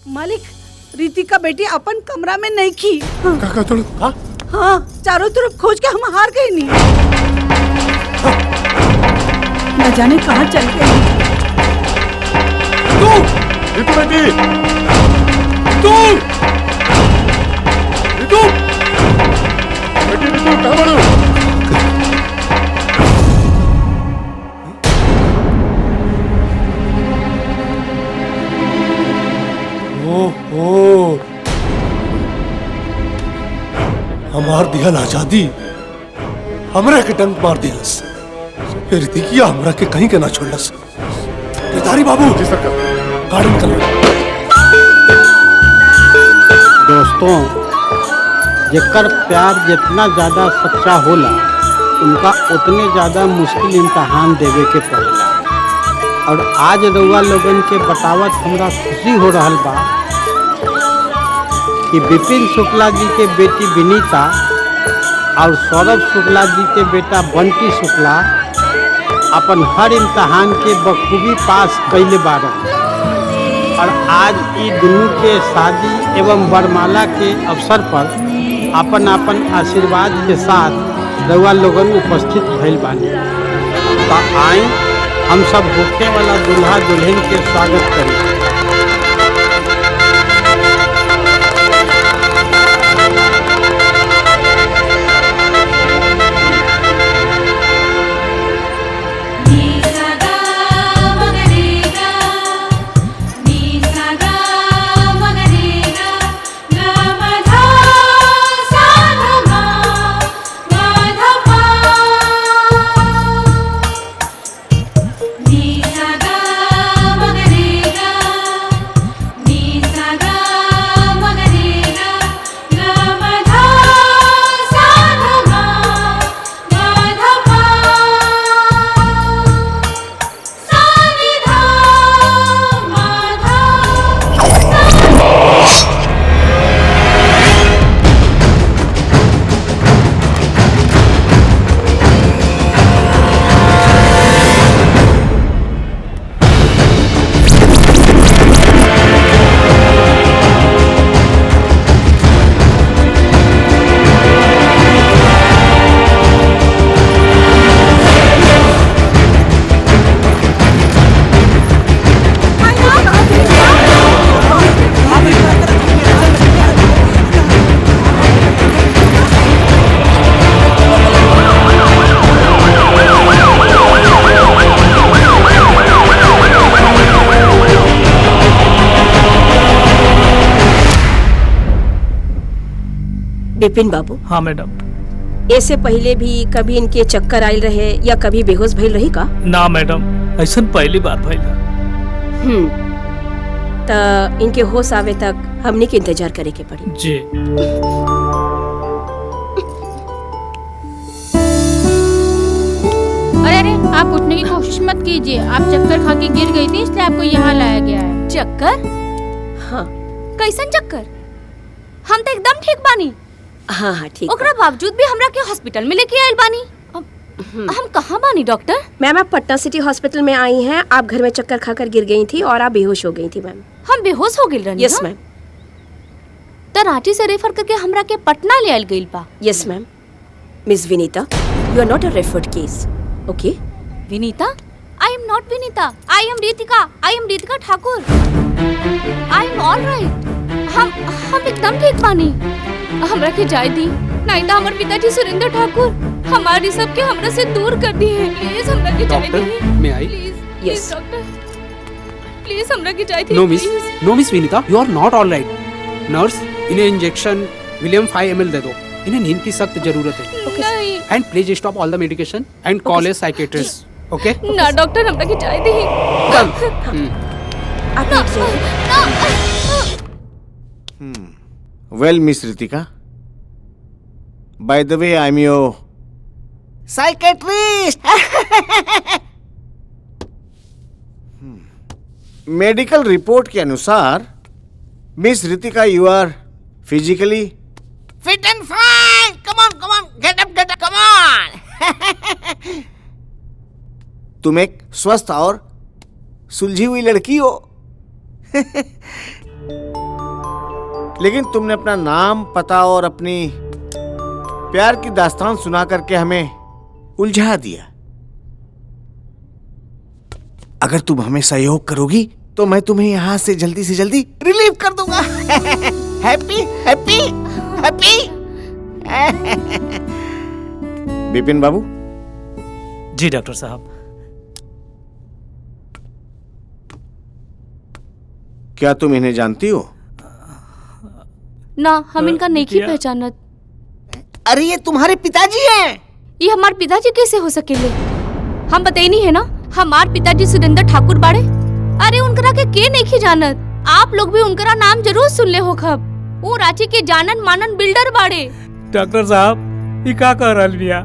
मालिक, रीति का बेटी अपन कमरा में नहीं की। हाँ? हाँ, चारों तरफ खोज के हम हार गए नहीं। न जाने कहाँ चल गए। रीतू बेटी, रीतू, रीतू, बेटी रीतू कहाँ बड़ू? ओहो, हमार दिहल आजादी हमरा के डंक मार दिलस। रीतिकिया हमरा के कहीं के ना छोड़लस। गिरधारी बाबू जी सरकार गार्डन कर। दोस्तों, जेकर प्यार जितना ज्यादा सच्चा होला उनका उतने ज्यादा मुश्किल इम्तहान देवे के पड़ेला। और आज रउआ लोगन के बतावत हमरा खुशी हो रहल बा कि विपिन शुक्ला जी के बेटी विनीता और सौरभ शुक्ला जी के बेटा बंटी शुक्ला अपन हर इम्तहान के बखूबी पास कैले बारन। और आज ई दोनों के शादी एवं वरमाला के अवसर पर अपन अपन आशीर्वाद के साथ रउआ लोगन उपस्थित भइल बानी। तो आए हम सब होखे वाला दूल्हा दुल्हन के स्वागत करें। विपिन बाबू। हाँ मैडम। ऐसे पहले भी कभी इनके चक्कर आयल रहे या कभी बेहोश भइल रही का? ना मैडम, ऐसा पहली बार भइल। त इनके होश आवे तक हमने के इंतजार करे के पड़ी। जी। अरे आप उठने की कोशिश मत कीजिए, आप चक्कर खा के गिर गई थी इसलिए आपको यहाँ लाया गया है। चक्कर? हाँ। कैसन चक्कर? हम तो एकदम ठीक बानी। हाँ हाँ ठीक। ओकरा बावजूद भी हमरा के हॉस्पिटल में लेके आयल बानी। हम कहाँ बानी डॉक्टर? मैम आप पटना सिटी हॉस्पिटल में आई हैं। आप घर में चक्कर खाकर गिर गई थी और आप बेहोश हो गई थी मैम। हम बेहोश हो गइल रहनी? Yes ma'am. तो रांची से रेफर करके हमरा के पटना ले आयल गइल बा? Yes ma'am. Miss Vinita, you are not a referred case. Okay? Vinita? I am not Vinita. I am Ritika. I am Ritika Thakur. I am all right. हम एकदम ठीक बानी। हमरा के जाय दी, नहीं तो हमारे पिताजी सुरेंद्र ठाकुर हमारी सबके हमरा से दूर कर दी है। प्लीज हमरा के जाय दी। मैं आई? प्लीज डॉक्टर, प्लीज हमरा के जाय दी। No miss Vinita, you are not all right. Nurse, इन्हें इंजेक्शन विलियम 5 ml दे दो। इन्हें नींद की सख्त जरूरत है। And please stop all the medication and call a psychiatrist. Okay? ना डॉक्टर, हमरा के जाय दी। Well, Miss Ritika, by the way, I'm your psychiatrist. Medical report के अनुसार miss Ritika you are physically fit and fine. Come on get up come on. तुम एक स्वस्थ और सुलझी हुई लड़की हो. लेकिन तुमने अपना नाम, पता और अपनी प्यार की दास्तान सुना करके हमें उलझा दिया। अगर तुम हमें सहयोग करोगी तो मैं तुम्हें यहाँ से जल्दी रिलीव कर दूंगा। Happy happy happy. बिपिन बाबू। जी डॉक्टर साहब। क्या तुम इन्हें जानती हो? ना, हम इनका नहीं पहचानत। अरे ये तुम्हारे पिताजी हैं। ये हमारे पिताजी कैसे हो सकेले? हम बताई नहीं है ना, हमारे पिताजी सुरेंद्र ठाकुर बाड़े। अरे उनकरा के नहीं जानत। आप लोग भी उनकरा नाम जरूर सुन ले हो खब। वो रांची के जानन मानन बिल्डर बाड़े। डॉक्टर साहब ये का कह रहा बिया?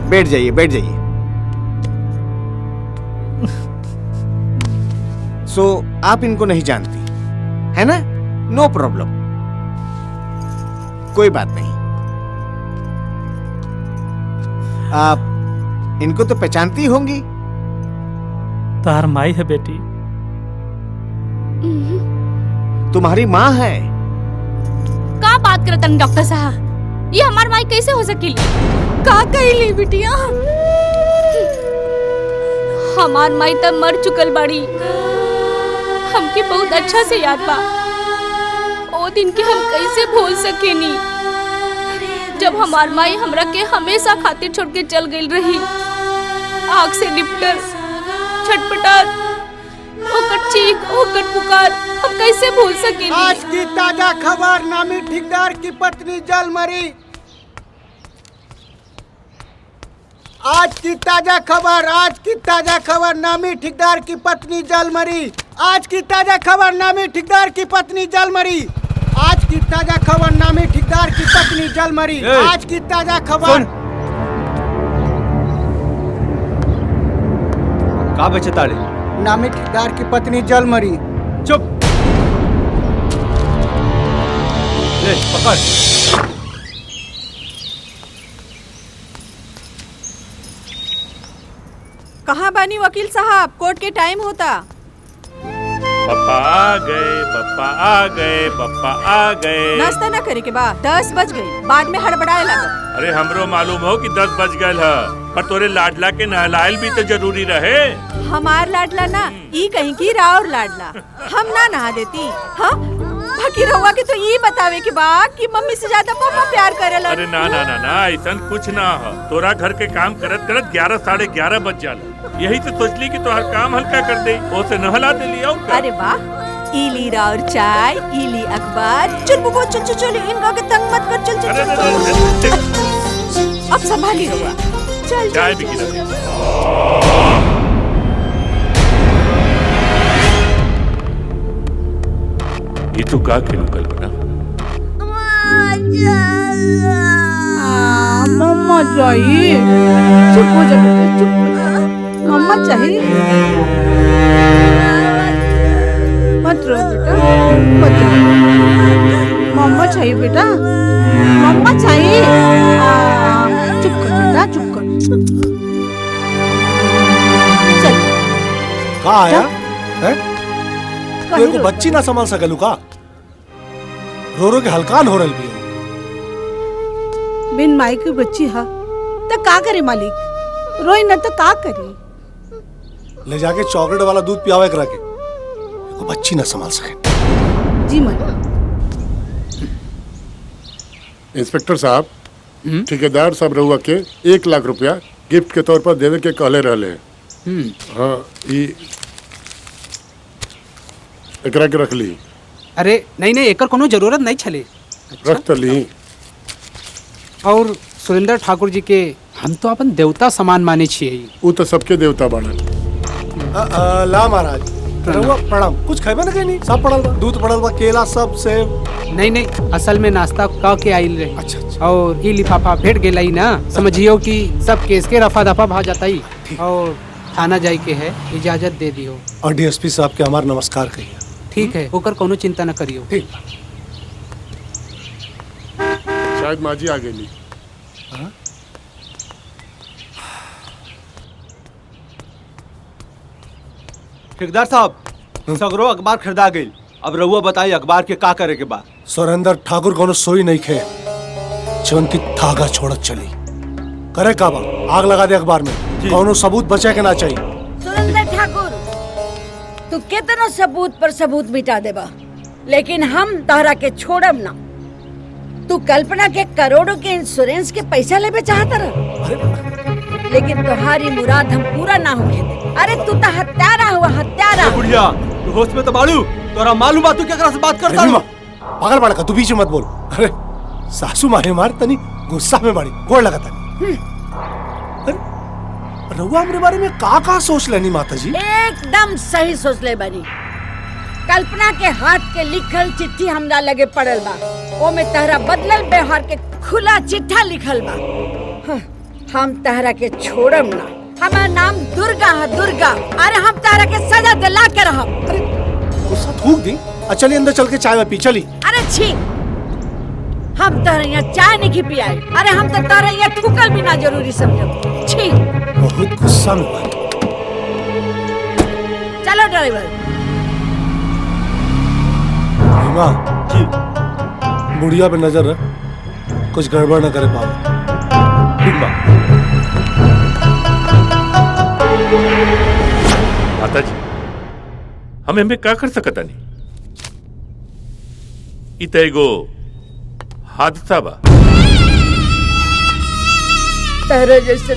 बैठ जाइए बैठ जाइए। सो आप इनको नहीं जानती है ना? नो प्रॉब्लम, कोई बात नहीं। आप इनको तो पहचानती होंगी। तार माई है बेटी। तुम्हारी माँ है। का बात करतन डॉक्टर साहब? ये हमार माई कैसे हो सकेली? का कहली बिटिया? हमार माई तब मर चुकल बाड़ी। हमके बहुत अच्छा से याद बा। ओ दिन के हम कैसे भूल सकेनी जब हमार माई हमरा के हमेशा खातिर छोड़ के चल गई रही। आग से लिपटर छटपटात ओकर चीख ओकर पुकार हम कैसे भूल सकेनी। आज की ताजा खबर, नामी ठेकेदार की पत्नी जल मरी। आज की ताजा खबर, नामी ठेकेदार की पत्नी जल मरी। आज की ताजा खबर, नामी ठेकेदार की पत्नी जल मरी। आज की ताजा खबर, नामी ठेकेदार की पत्नी जल मरी। आज की ताजा खबर। का बचे ताड़े? नामी ठेकेदार की पत्नी जल मरी। चुप। ले पकड़। कहाँ बानी वकील साहब? कोर्ट के टाइम होता। पप्पा आ गए, पप्पा आ गए, पप्पा आ गए। नाश्ता ना करे के बाद 10 बज गई। बाद में हड़बड़ाए लगा। अरे हमरो मालूम हो कि 10 बज गए है, पर तोरे लाडला के नहलाइल भी तो जरूरी रहे। हमार लाडला ना, ई कहीं की राउर लाडला। हम ना नहा देती। हाँ बाकी रहुआ के तो ये बतावे के बाद कि मम्मी से ज्यादा पापा प्यार करेला। अरे ना ना ना ना, ऐसा कुछ ना हो। तोरा घर के काम करत करत 11 साढ़े 11 बज जाला। यही तो सोचली कि तोहर काम हल्का कर दे, ओसे नहला देली। और अरे वाह, इली राउर चाय, इली अखबार। चल बुबो चल चल इनका के तंग मत कर। चल चल चल। अब संभाली रहुआ। चल चाय भी गिरा। ये तो का खेलू कल बना? मम्मा चाहिए। चुप हो जा बेटा, चुप हो जा। मम्मा चाहिए। मत रो बेटा, मत रो। मम्मा चाहिए बेटा, मम्मा चाहिए। चुप कर बेटा, चुप कर। चल। कहाँ आया? है? तेरे को बच्ची ना संभाल सकलू का? रो रो के हलकान हो रही भी हो। बिन माई की बच्ची हा तो का करे मालिक? रोई न तो का करे? ले जाके चॉकलेट वाला दूध पियावे करा के। को बच्ची ना संभाल सके। जी मालिक। इंस्पेक्टर साहब, ठेकेदार साहब रहुआ के 1 लाख रुपया गिफ्ट के तौर पर देवे के कहले रहले। हाँ, एकरा के रख ली। अरे नहीं नहीं, एकर कोनो जरूरत नहीं छले। रख तो ली। और सुरेंद्र ठाकुर जी के हम तो अपन देवता समान माने छिए। वो तो सबके देवता बाड़न। ला महाराज। रहुआ प्रणाम। कुछ खाइबा ना कहीं? सब पड़ल बा, दूध पड़ल बा, केला सब सेब। नहीं नहीं, असल में नाश्ता का के आइल रहे। अच्छा अच्छा। और ई लिफाफा भेट गेला ही ना, समझियो कि सब केस के रफा दफा भा जाता ही। और थाना जाए के है, इजाजत दे दियो। और डीएसपी साहब के हमार नमस्कार कहिए। ठीक है, ओकर कोनो चिंता न करियो। ठीक। शायद माजी आ गई। ठेकेदार साहब, सगरो अखबार खरीदा गई अब रहुआ बताई अखबार के का करे के बा। सुरेंद्र ठाकुर कोनो सोई नहीं खे, जीवन की धागा छोड़त चली। करे का बा, आग लगा दे अखबार में, कोनो सबूत बचे के ना चाहिए। सुरेंद्र ठाकुर, तू कितना सबूत पर सबूत मिटा देबा, लेकिन हम तहरा के छोड़ब ना। तू कल्पना के करोड़ों के इंश्योरेंस के पैसा लेबे चाहता रहा, लेकिन तुम्हारी मुराद हम पूरा ना होके दे। अरे तू तो हत्यारा हुआ, हत्यारा। बुढ़िया तू होश में तो बाड़ू, तोरा मालूम बा तू केकरा से बात करता है? पागल बाड़ा का, तू बीच में मत बोल। अरे सासू माँ मार तनी गुस्सा में बाड़ी, गोड़ लगा तनी। रहुआ हमरे बारे में का सोच लेनी माता जी? एकदम सही सोच ले बानी। कल्पना के हाथ के लिखल चिट्ठी हमरा लगे पड़ल बा, ओ में तहरा बदलल व्यवहार के खुला चिट्ठा लिखल बा। हम तहरा के छोड़म ना। हमारा नाम दुर्गा है, दुर्गा। अरे हम तहरा के सजा दिला के रहब। अरे गुस्सा थूक दी। चलिए अंदर चल के चाय पी चली। अरे छी, हम तहरा यहाँ चाय नहीं पियाई। अरे हम तो तहरा यहाँ थूकल भी ना जरूरी समझब। छी, बहुत गुस्सा में बात। चलो ड्राइवर। माँ जी, बुढ़िया पे नजर रख, कुछ गड़बड़ न करे पाओ। ठीक बा। माता जी, हम एमे का कर सकता नहीं। इत एगो हादसा बा। तहरा जैसे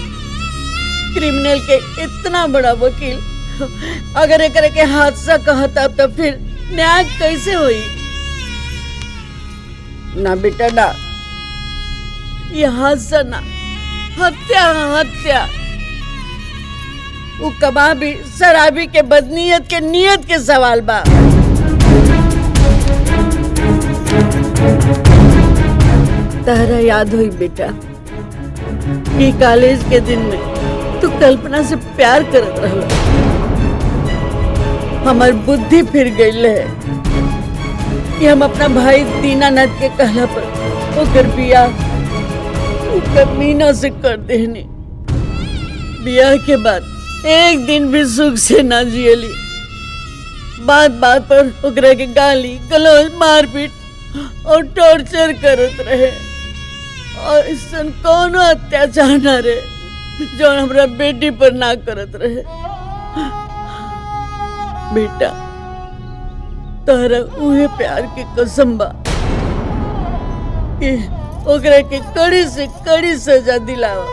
क्रिमिनल के इतना बड़ा वकील अगर एक के हादसा कहता तो फिर न्याय कैसे हुई? ना बेटा ना, ये हादसा ना, हत्या, हत्या। वो कबाबी शराबी के बदनीयत के नियत के सवाल बा। तहरा याद हुई बेटा कि कॉलेज के दिन में तू कल्पना से प्यार करत रहला। हमार बुद्धि फिर गई है कि हम अपना भाई दीनानाथ के कहला पर ओकर बियाह मीना से कर देनी। बियाह के बाद एक दिन भी सुख से ना जियली। बात बात पर ओकरा के गाली गलौज मारपीट और टॉर्चर करत रहे, और इससे कोनो अत्याचार ना रहे जो हमरा बेटी पर ना करत रहे। बेटा तोहरा उहे प्यार के कसम बा कि ओकरा के कड़ी से कड़ी सजा दिलावा।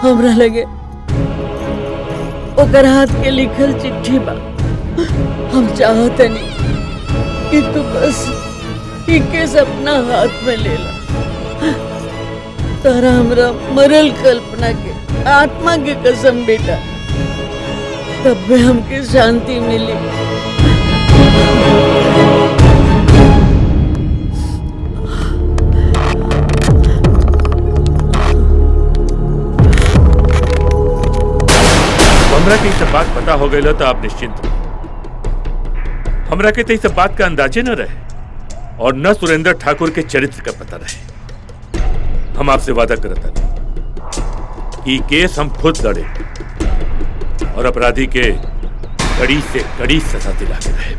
हमरा लगे ओकर हाथ के लिखल चिट्ठी बा। हम चाहते नहीं कि तू बस ई केस अपना हाथ में ले ला। तारा हमरा मरल कल्पना के आत्मा के कसम बेटा, तब भी हमके शांति मिली। हमरा के सब बात पता हो गई तो आप निश्चिंत हो। हमरा के तो सब बात का अंदाजे न रहे और न सुरेंद्र ठाकुर के चरित्र का पता रहे। हम आपसे वादा करता नहीं कि केस हम खुद लड़े और अपराधी के कड़ी से कड़ी सजा दिला के रहे।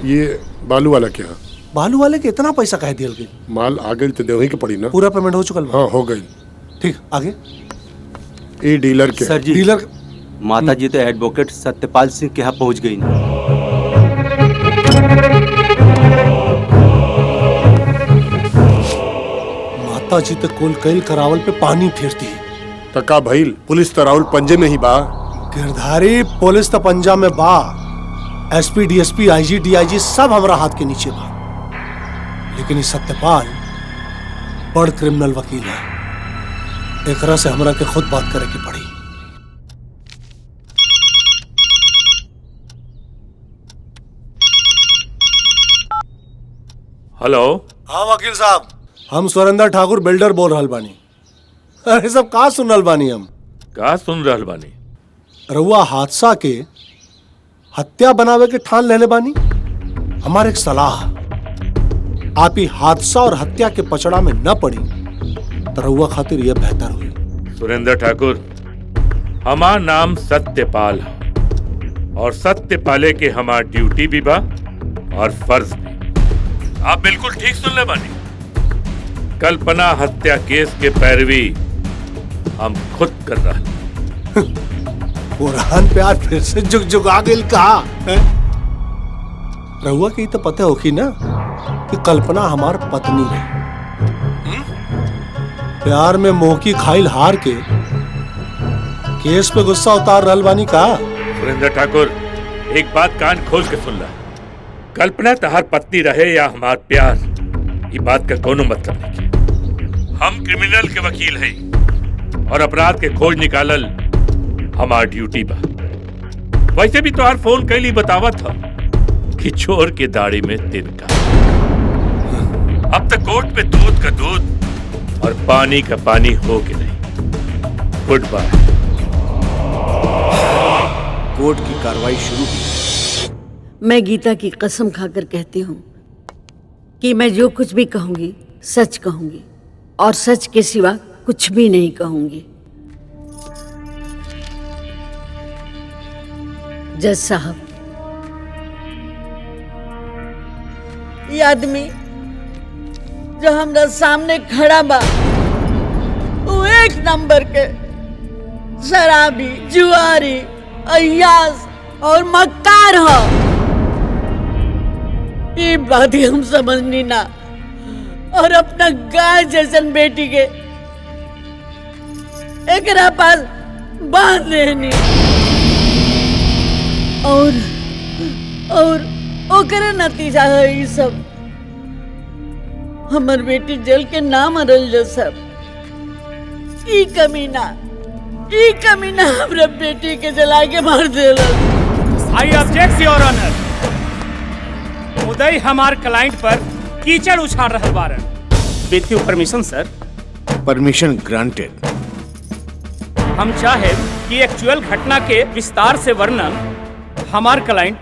ये बालू वाला क्या? बालू वाले के इतना पैसा कह दिया गई? माल आ गई तो देवही के पड़ी ना। पूरा पेमेंट हो चुका? हाँ हो गई। ठीक, आगे। ये डीलर के सर जी, डीलर माता जी तो एडवोकेट सत्यपाल सिंह के यहाँ पहुँच गई ना। माता जी तो कुल कैल करावल पे पानी फेरती है। तका भइल पुलिस तराउल पंजे में ही बा। गिरधारी पुलिस तो पंजाब में बा। एसपी डीएसपी आईजी डीआईजी सब हमरा हाथ के नीचे बा, लेकिन ये सत्यपाल बड़ क्रिमिनल वकील है। एकरा से हमरा के खुद बात करे की पड़ी। हेलो। हाँ वकील साहब, हम सुरेंद्र ठाकुर बिल्डर बोल रहल बानी। अरे सब का सुन रहल बानी? हम का सुन रहल बानी? रउआ हादसा के हत्या बनावे के ठान लेले बानी। हमारे एक सलाह, आप ही हादसा और हत्या के पचड़ा में न पड़ी तो रउआ खातिर यह बेहतर हुई। सुरेंद्र ठाकुर, हमार नाम सत्यपाल है और सत्य पाले के हमार ड्यूटी भी बा और फर्ज भी। आप बिल्कुल ठीक सुन ले बानी। कल्पना हत्या केस के पैरवी हम खुद कर रहे। बुरहान पे आज फिर से जुग गेल कहा है? रहुआ की तो पता होगी ना कि कल्पना हमार पत्नी है। प्यार में मोह की खाइल हार के केस पे गुस्सा उतार रहल बानी का। सुरेंद्र ठाकुर, एक बात कान खोल के सुन ला। कल्पना तहार पत्नी रहे या हमार प्यार, ये बात का कोनो मतलब नहीं। हम क्रिमिनल के वकील हैं और अपराध के खोज निकालल हमार ड्यूटी बा। वैसे भी तोहार फोन कैली बतावा था कि चोर के दाढ़ी में तिनका। अब तक कोर्ट में दूध का दूध और पानी का पानी हो के नहीं। Good by. कोर्ट की कार्रवाई शुरू की। मैं गीता की कसम खाकर कहती हूँ कि मैं जो कुछ भी कहूंगी सच कहूंगी और सच के सिवा कुछ भी नहीं कहूंगी। जज साहब, ये आदमी जो हमरा सामने खड़ा बा वो एक नंबर के शराबी, जुआरी, अय्यास और मक्कार हो। ये बात ही हम समझनी ना और अपना गाय जैसन बेटी के एकरा पास बांध लेनी और ओकरे नतीजा है ये सब। हमर बेटी जल के ना मरल जो सब। ई कमीना हमरा बेटी के जला के मार देला। I object your honour. Uday हमार क्लाइंट पर कीचड़ उछाल रहल बारन। With you permission sir. Permission granted. हम चाहे कि एक्चुअल घटना के विस्तार से वर्णन हमार क्लाइंट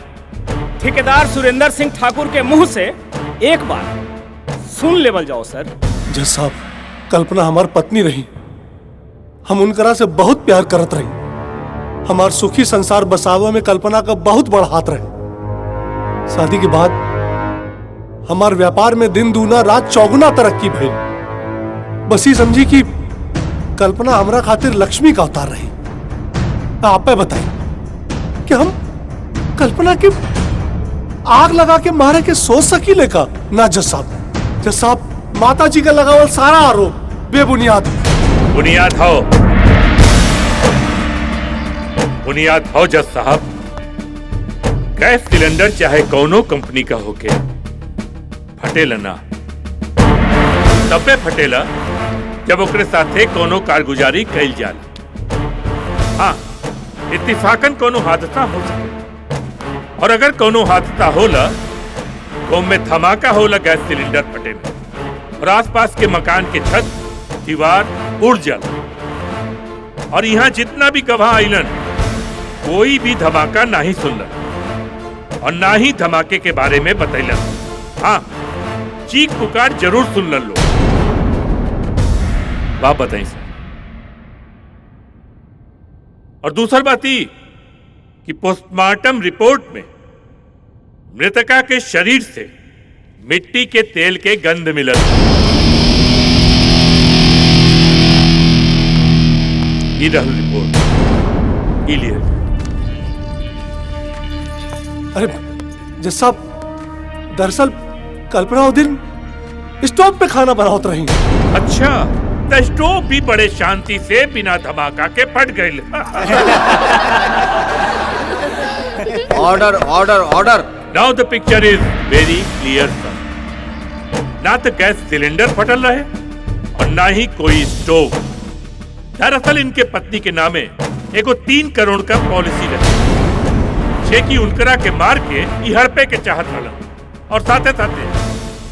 ठेकेदार सुरेंद्र सिंह ठाकुर के मुंह से एक बार सुन लेवल जाओ सर। जज साहब, कल्पना हमार पत्नी रही। हम उनकरा से बहुत प्यार करत रही। हमार सुखी संसार बसावे में कल्पना का बहुत बड़ा हाथ रहे। शादी के बाद हमार व्यापार में दिन दूना रात चौगुना तरक्की भई। बस ही समझी कि कल्पना हमरा खातिर लक्ष्मी का अवतार रही। आप बताइए कि हम कल्पना की आग लगा के मारे के सोच सकी लेका ना। जज साहब, माता जी का लगावल सारा आरोप बेबुनियाद बुनियाद हो जज साहब। गैस सिलेंडर चाहे कौनो कंपनी का होके फटेला ना तबे फटेला जब ओकरे साथे कोनो कारगुजारी कैल जाला। हाँ, इत्तेफाकन कोनो हादसा हो सके और अगर कोनो हादसा होला तो में धमाका होला गैस सिलेंडर फटे में और आसपास के मकान के छत दीवार उड़ जाला। और यहाँ जितना भी गवाह आइलन कोई भी धमाका नहीं सुनलन और ना ही धमाके के बारे में बतैलन। हाँ, चीख पुकार जरूर सुनलन लोग। बात बताइए सर। और दूसरी बात ही कि पोस्टमार्टम रिपोर्ट में मृतका के शरीर से मिट्टी के तेल के गंध मिलल। ये रहल रिपोर्ट। ये लिए। अरे जज साहब, दरअसल कल्पना वो दिन स्टोव पे खाना बनावत रही। अच्छा, तो स्टोव भी बड़े शांति से बिना धमाका के फट गई। Order order order. Now the picture is very clear sir. ना तो गैस सिलेंडर फटल रहे और ना ही कोई स्टोव। दरअसल इनके पत्नी के नामे एगो 3 करोड़ का पॉलिसी रही छे की उनकरा के मार के हड़पे के चाहत रहा और साथे साथे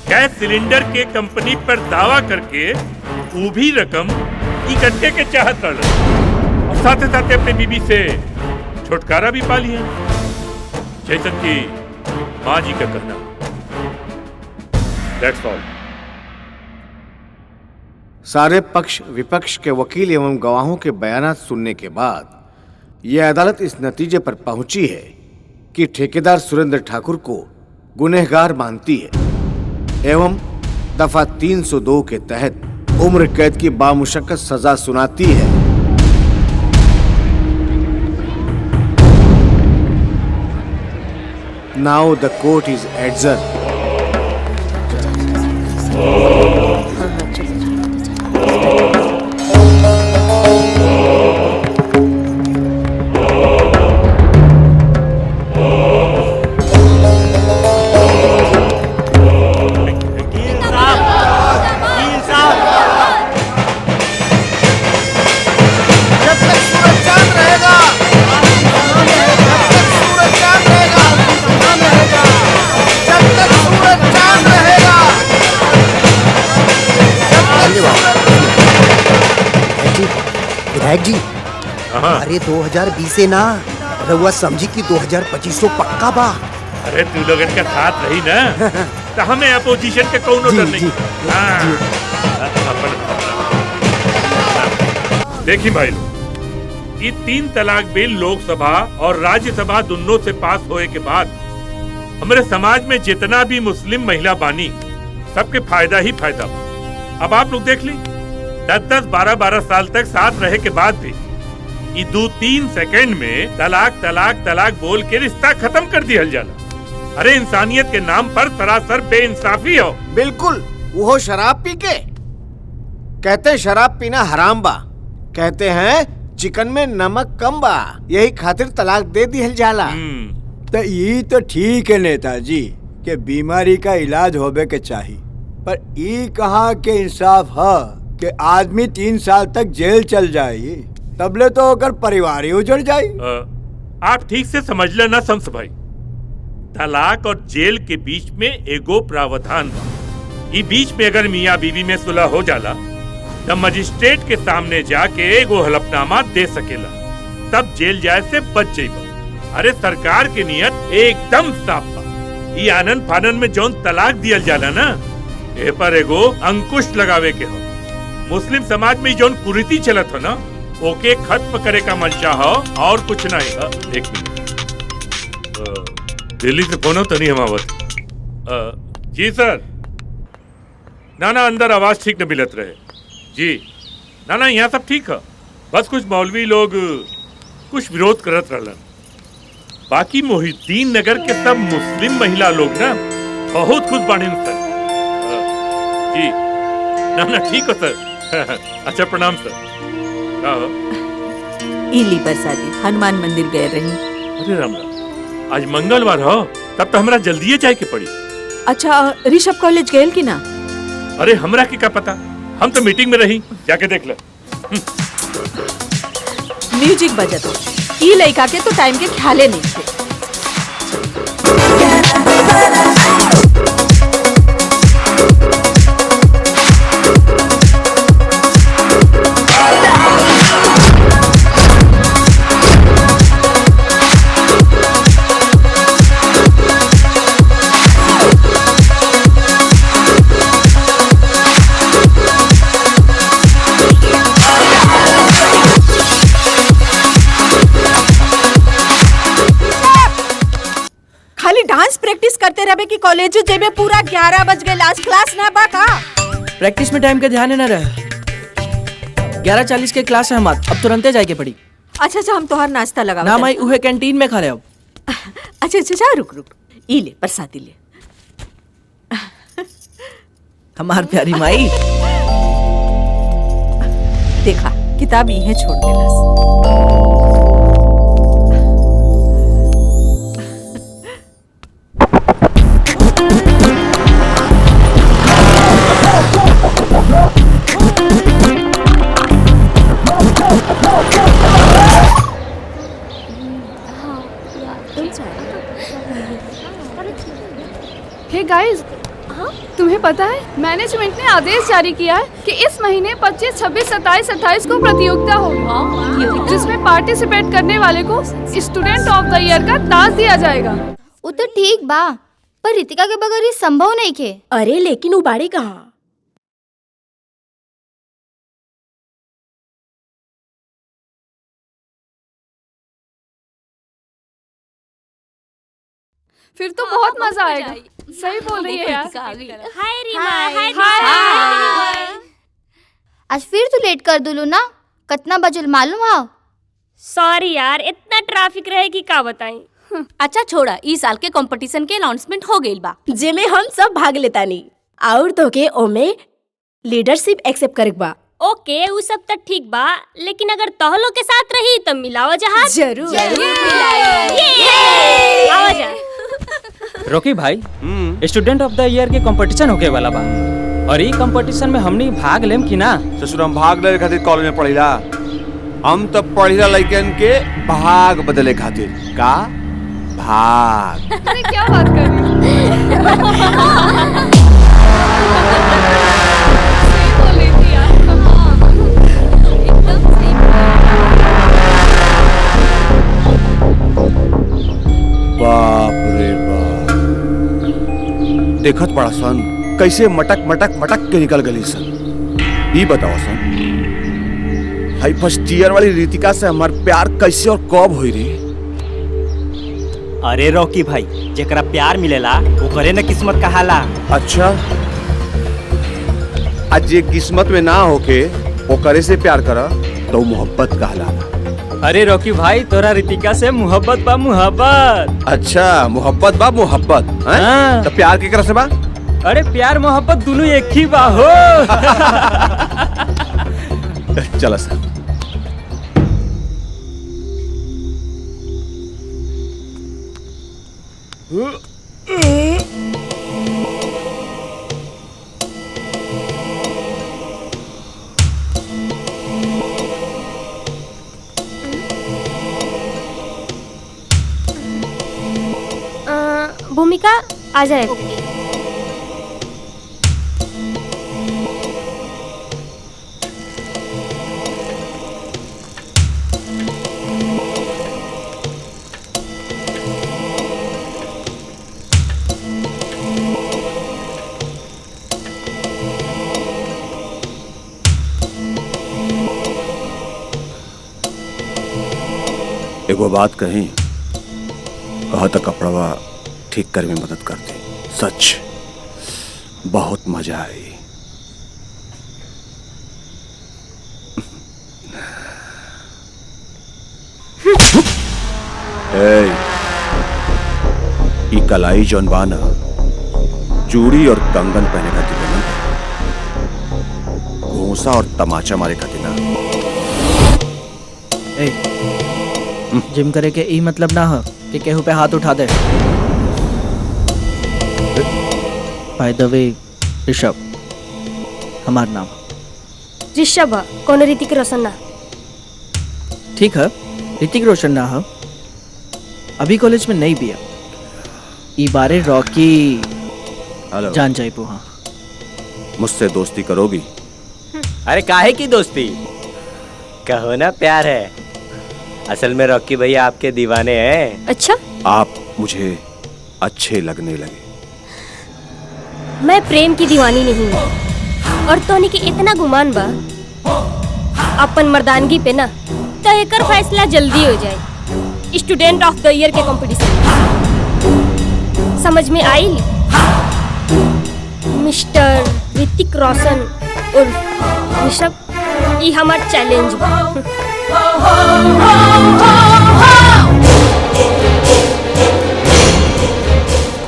गैस सिलेंडर के कंपनी पर दावा करके वो भी रकम इकट्ठे के चाहत रहा और साथे साथे अपने बीबी से छुटकारा भी पा लिया। जैसन की माँ जी का कहना। That's all. सारे पक्ष विपक्ष के वकील एवं गवाहों के बयानात सुनने के बाद यह अदालत इस नतीजे पर पहुंची है कि ठेकेदार सुरेंद्र ठाकुर को गुनहगार मानती है एवं दफा 302 के तहत उम्र कैद की बामुशक्कत सजा सुनाती है। नाउ द कोर्ट इज एडजर्न। विधायक जी, अरे 2020 से ना रउआ समझी कि 2025 पक्का बा। अरे तू लोगन का साथ रही ना तो हमें अपोजिशन के कौनो डर नहीं। देखी भाई लोग, ये 3 तलाक बिल लोकसभा और राज्यसभा दोनों से पास होए के बाद हमारे समाज में जितना भी मुस्लिम महिला बानी सबके फायदा ही फायदा बा। अब आप लोग देख ली 10-10, 12-12 साल तक साथ रहे के बाद भी ये 2-3 सेकंड में तलाक तलाक तलाक बोल के रिश्ता खत्म कर दिया जाला। अरे इंसानियत के नाम पर सरासर बेइंसाफी हो। बिल्कुल, वो शराब पी के कहते हैं शराब पीना हराम बा, कहते हैं चिकन में नमक कम बा, यही खातिर तलाक दे दिहल जाला। तो ये तो ठीक है नेताजी के बीमारी का इलाज होबे के चाहिए, पर ये कहाँ के इंसाफ है कि आदमी 3 साल तक जेल चल जाये तबले तो होकर परिवार ही उजड़ जाये। आप ठीक से समझ ले ना शम्स भाई, तलाक और जेल के बीच में एगो प्रावधान बा। ये बीच में अगर मियाँ बीवी में सुलह हो जाला तब मजिस्ट्रेट के सामने जाके एगो हलफनामा दे सकेला, तब जेल जाए से बच जाइबा। अरे सरकार की नियत एकदम साफ बा। ये आनन फानन में जौन तलाक दियल जाला ना, ए पर एगो अंकुश लगावे के हो। मुस्लिम समाज में जौन कुरीति चलत हो ना, ओके खत्म करे का मंशा हो और कुछ नहीं। एक मिनट, दिल्ली से फोन हो तनी हमावत। जी सर। ना ना अंदर आवाज ठीक न मिलत रहे जी। ना ना यहाँ सब ठीक है, बस कुछ मौलवी लोग कुछ विरोध करत रहलन। बाकी मोहिद्दीन नगर के सब मुस्लिम महिला लोग ना बहुत खुश बानी सर। जी ना ना ठीक हो सर। अच्छा प्रणाम सर। इली बरसाती हनुमान मंदिर गए रही। अरे राम राम, आज मंगलवार हो तब तो हमरा जल्दी जाए के पड़ी। अच्छा ऋषभ कॉलेज गए कि ना? अरे हमरा के क्या पता, हम तो मीटिंग में रही, जाके देख ले। म्यूजिक बजत, ई लड़का के तो टाइम के ख्याले नहीं थे। डांस प्रैक्टिस करते रहे कि कॉलेज जेबे पूरा 11 बज गए, लास्ट क्लास ना बा का? प्रैक्टिस में टाइम का ध्यान है ना रहे। 11:40 के क्लास है हमार, अब तुरंते जाए के पड़ी। अच्छा अच्छा, हम तोहर नाश्ता लगा ना माई उहे कैंटीन में खा रहे अब। अच्छा अच्छा जा, रुक रुक, ई ले प्रसादी ले। हमार प्यारी माई देखा किताब यहीं छोड़ देला। हे गाइस, तुम्हें पता है मैनेजमेंट ने आदेश जारी किया है कि इस महीने 25, 26, 27, 28 को प्रतियोगिता होगी, जिसमें पार्टिसिपेट करने वाले को स्टूडेंट ऑफ द ईयर का ताज दिया जाएगा। वो तो ठीक बा, पर रितिका के बगैर ये संभव नहीं के। अरे लेकिन वो बाड़ी कहाँ? फिर तो बहुत मजा आएगा। सही बोल रही है यार। हाय रीमा। हाय। आज फिर तू लेट कर दुलू ना, कितना बजल मालूम है? सॉरी यार, इतना ट्रैफिक रहे कि का बताई। अच्छा छोड़ा, इस साल के कंपटीशन के अनाउंसमेंट हो गइल बा, जेमे हम सब भाग लेता नी और तो के ओमे लीडरशिप एक्सेप्ट करक बा। ओके, वो सब तो ठीक बा, लेकिन अगर तोहलो के साथ रही तो मिलाओ जहाज। जरूर। आओ जा। रोकी भाई, स्टूडेंट ऑफ द ईयर के कंपटीशन होके वाला बा और ई कंपटीशन में हमनी भाग लेम कि ना? ससुर हम भाग ले खातिर कॉलेज में पढ़िला। हम तो पढ़िला लइकन के भाग बदले खातिर। का भाग? अरे क्या बात कर रही हो? सही बोल रही थी यार। एकदम सही। बाप रे बाप, देखत बड़ा सन कैसे मटक मटक मटक के निकल गली सन। ये बताओ सन, हाई फर्स्ट ईयर वाली रितिका से हमार प्यार कैसे और कब हुई रे? अरे रॉकी भाई, जेकरा प्यार मिलेला वो करे ना किस्मत कहाला। अच्छा, आज ये किस्मत में ना होके वो करे से प्यार करा तो मोहब्बत कहला। अरे रॉकी भाई, तोरा रितिका से मोहब्बत बा मोहब्बत। अच्छा, मोहब्बत बा मोहब्बत। हाँ। तो प्यार केकरा से बा? अरे प्यार मोहब्बत दोनों एक ही बा हो। चला सर। भूमिका आ जाए। एगो बात कही, कहा था कपड़वा ठीक करे में मदद कर दी। सच बहुत मजा आई। ई कलाई जौन बाना चूड़ी और कंगन पहने का दिल, घूसा और तमाचा मारे का दिना। जिम करे के ई मतलब ना हो कि केहू पे हाथ उठा दे। बाय द वे, ऋषभ हमार नाम। ऋषभ कौन? ऋतिक रोशन ना? ठीक है, ऋतिक रोशन ना हो, अभी कॉलेज में नहीं बिया। ई बारे रॉकी जान जाए पो। हाँ, मुझसे दोस्ती करोगी? अरे काहे की दोस्ती, कहो ना प्यार है। असल में रॉकी भैया आपके दीवाने हैं। अच्छा, आप मुझे अच्छे लगने लगे। मैं प्रेम की दीवानी नहीं हूँ और तोनी के इतना गुमान बा अपन मर्दानगी पे ना, तो एकर फैसला जल्दी हो जाए स्टूडेंट ऑफ द ईयर के कंपटीशन। समझ में आई? मिस्टर ऋतिक रोशन उर्फ ऋषभ, ये हमार चैलेंज बा।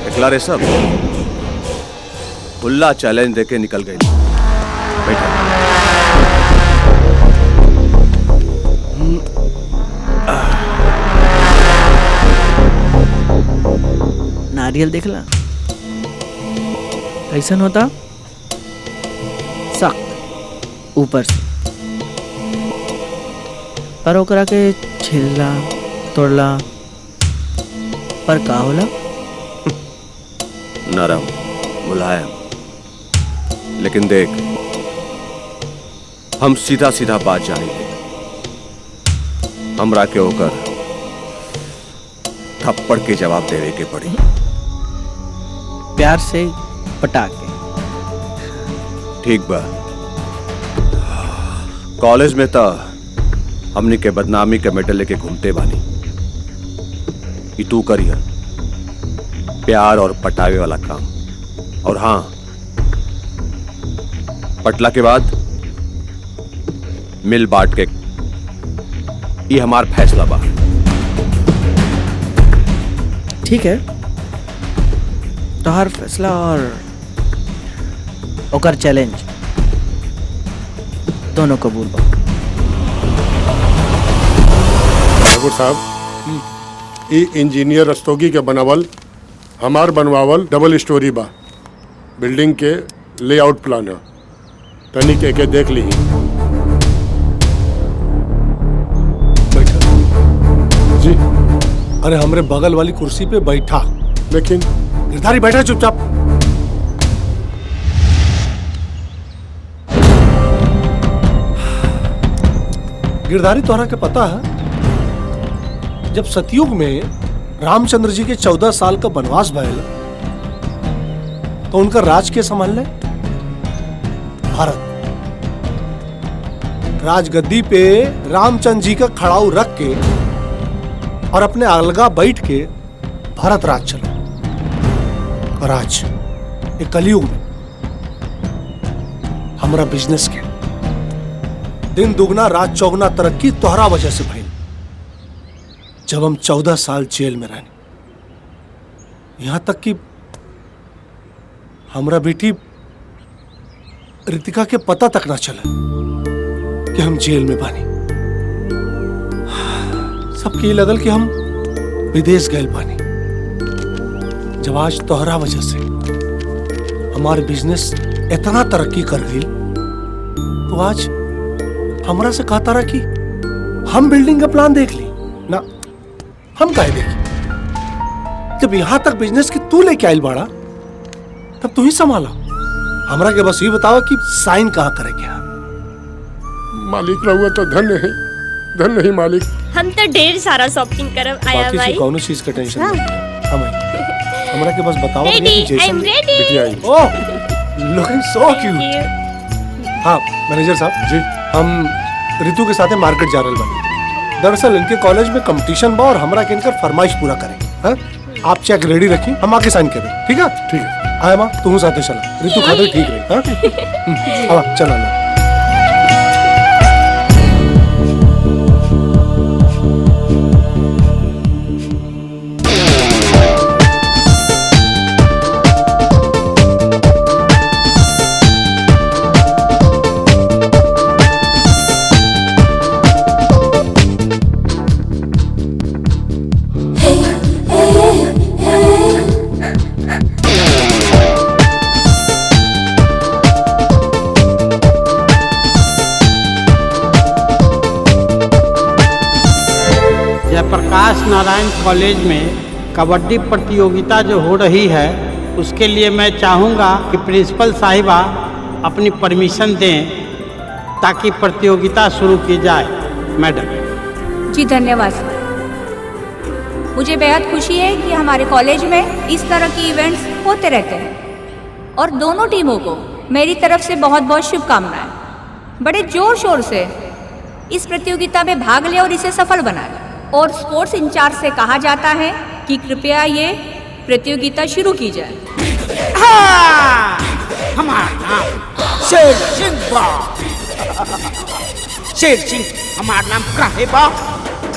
देखला रे सब, खुला चैलेंज देके निकल गई। बैठा। नारियल देखला कैसन होता, सख्त ऊपर से, पर ओकरा के छिलला तोड़ला पर का होला? नरम मुलायम। लेकिन देख, हम सीधा सीधा बात जानेंगे। हमरा के होकर थप्पड़ के जवाब देवे के पड़ी। प्यार से पटा के। ठीक बा। कॉलेज में तो हमनी के बदनामी के मेडल लेके घूमते बानी। ई तू करिया। प्यार और पटावे वाला काम। और हाँ, पटला के बाद मिल बांट के, ये हमार फैसला बा। ठीक है, तोहार फैसला और ओकर चैलेंज दोनों कबूल बा। ठाकुर साहब, ई इंजीनियर रस्तोगी के बनावल हमार बनवावल डबल स्टोरी बा। बिल्डिंग के लेआउट प्लान है, तनी के देख ली। जी, अरे हमरे बगल वाली कुर्सी पे बैठा। लेकिन गिरधारी बैठा चुपचाप। गिरधारी तोहरा के पता है, जब सतयुग में रामचंद्र जी के 14 साल का वनवास भयल तो उनका राज के संभालने? भारत। राजगद्दी पे रामचंद्र जी का खड़ाऊ रख के और अपने अलगा बैठ के भारत राज चला। और आज एक कलयुग में हमारा बिजनेस के दिन दुगना रात चौगुना तरक्की तोहरा वजह से भइल। जब हम 14 साल जेल में रहने, यहां तक कि हमरा बेटी रितिका के पता तक ना चला कि हम जेल में बानी। सबके लगल कि हम विदेश गए बानी। जब आज तोहरा वजह से हमारे बिजनेस इतना तरक्की कर गई, तो आज हमरा से कहता रहा कि हम बिल्डिंग का प्लान देख ली ना। हम काहे देखी? जब यहां तक बिजनेस की तू लेके आइल बाड़ा, तब तू ही संभाला। हमरा के बस ये बताओ कि साइन कहाँ करेंगे? मालिक रहुआ तो धन है, धन नहीं मालिक। हम तो ढेर सारा शॉपिंग करब आया बाकी भाई। से कौनो चीज का टेंशन नहीं। हम हमरा के बस बताओ Ready, I'm ready. बिटिया आई। ओह, लुकिंग सो क्यूट। हाँ मैनेजर साहब जी, हम रितु के साथ मार्केट जा रहे बानी। दरअसल इनके कॉलेज में कंपटीशन बा और हमरा के इनकर फरमाइश पूरा करेंगे। हाँ? आप चेक रेडी रखिए, हम आके साइन करें। ठीक है? ठीक है। आया माँ, तुम साथे चला। रितु खातिर ठीक रही। हाँ? अब चला लो। जयप्रकाश नारायण कॉलेज में कबड्डी प्रतियोगिता जो हो रही है, उसके लिए मैं चाहूँगा कि प्रिंसिपल साहिबा अपनी परमिशन दें ताकि प्रतियोगिता शुरू की जाए। मैडम जी धन्यवाद सर। मुझे बेहद खुशी है कि हमारे कॉलेज में इस तरह की इवेंट्स होते रहते हैं और दोनों टीमों को मेरी तरफ से बहुत बहुत शुभकामनाएं। बड़े जोर शोर से इस प्रतियोगिता में भाग लें और इसे सफल बनाएं। और स्पोर्ट्स इंचार्ज से कहा जाता है कि कृपया ये प्रतियोगिता शुरू की जाए। हमारा नाम शेर सिंह बा। शेर सिंह हमारा नाम काहे बा?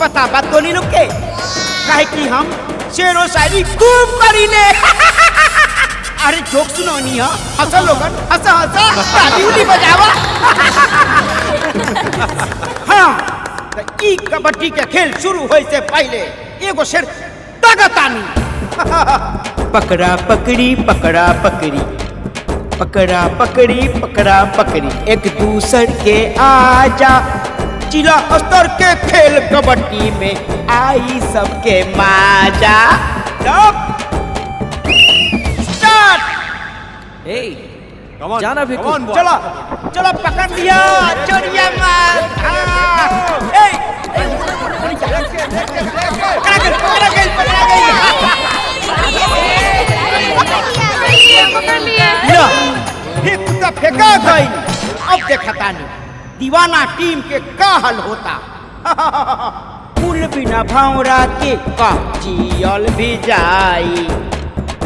पता बात तो नहीं लोग के, काहे कि हम शेरो शायरी खूब करीले। अरे जोक सुनो नहीं, हंसा लोगन, हंसा हंसा ताली उली बजावा। हाँ, ई कबड्डी के खेल शुरू होए से पहले एगो शेर तागतानी। पकड़ा पकड़ी पकड़ा पकड़ी, पकड़ा पकड़ी पकड़ा पकड़ी, एक दूसर के आजा। जिला स्तर के खेल कबड्डी में आई सबके माजा। जाना भी चलो चलो, पकड़ लिया चोरिया मार। फेंका गई। अब देखता नहीं दीवाना टीम के का हल होता। फूल बिना भौरा के का जियल भी जाई।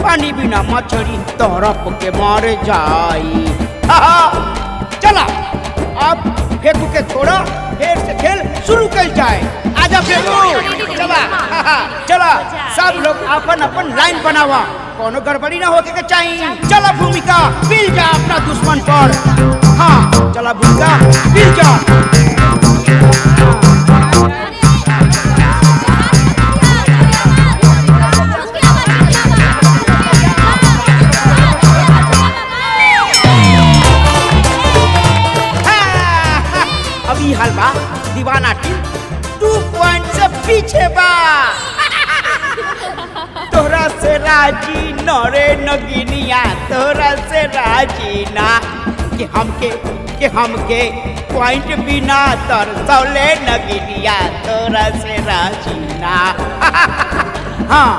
पानी बिना मछली तड़प के मर जाई। चला अब फेंकू के छोड़ा, फिर से खेल शुरू कर जाए। आजा फेंकू, चला चला सब लोग अपन अपन लाइन बनावा, कोनो गड़बड़ी ना होके के चाहिए। चला भूमिका मिल जा अपना दुश्मन पर। हाँ चला भूमिका मिल जा। अभी हलवा दीवाना टीम 2 पॉइंट से पीछे बा। तोरा से राजी नरे नगिनिया, तोरा से राजी ना कि हमके पॉइंट बिना तरसौले नगिनिया, तोरा से राजी ना। हाँ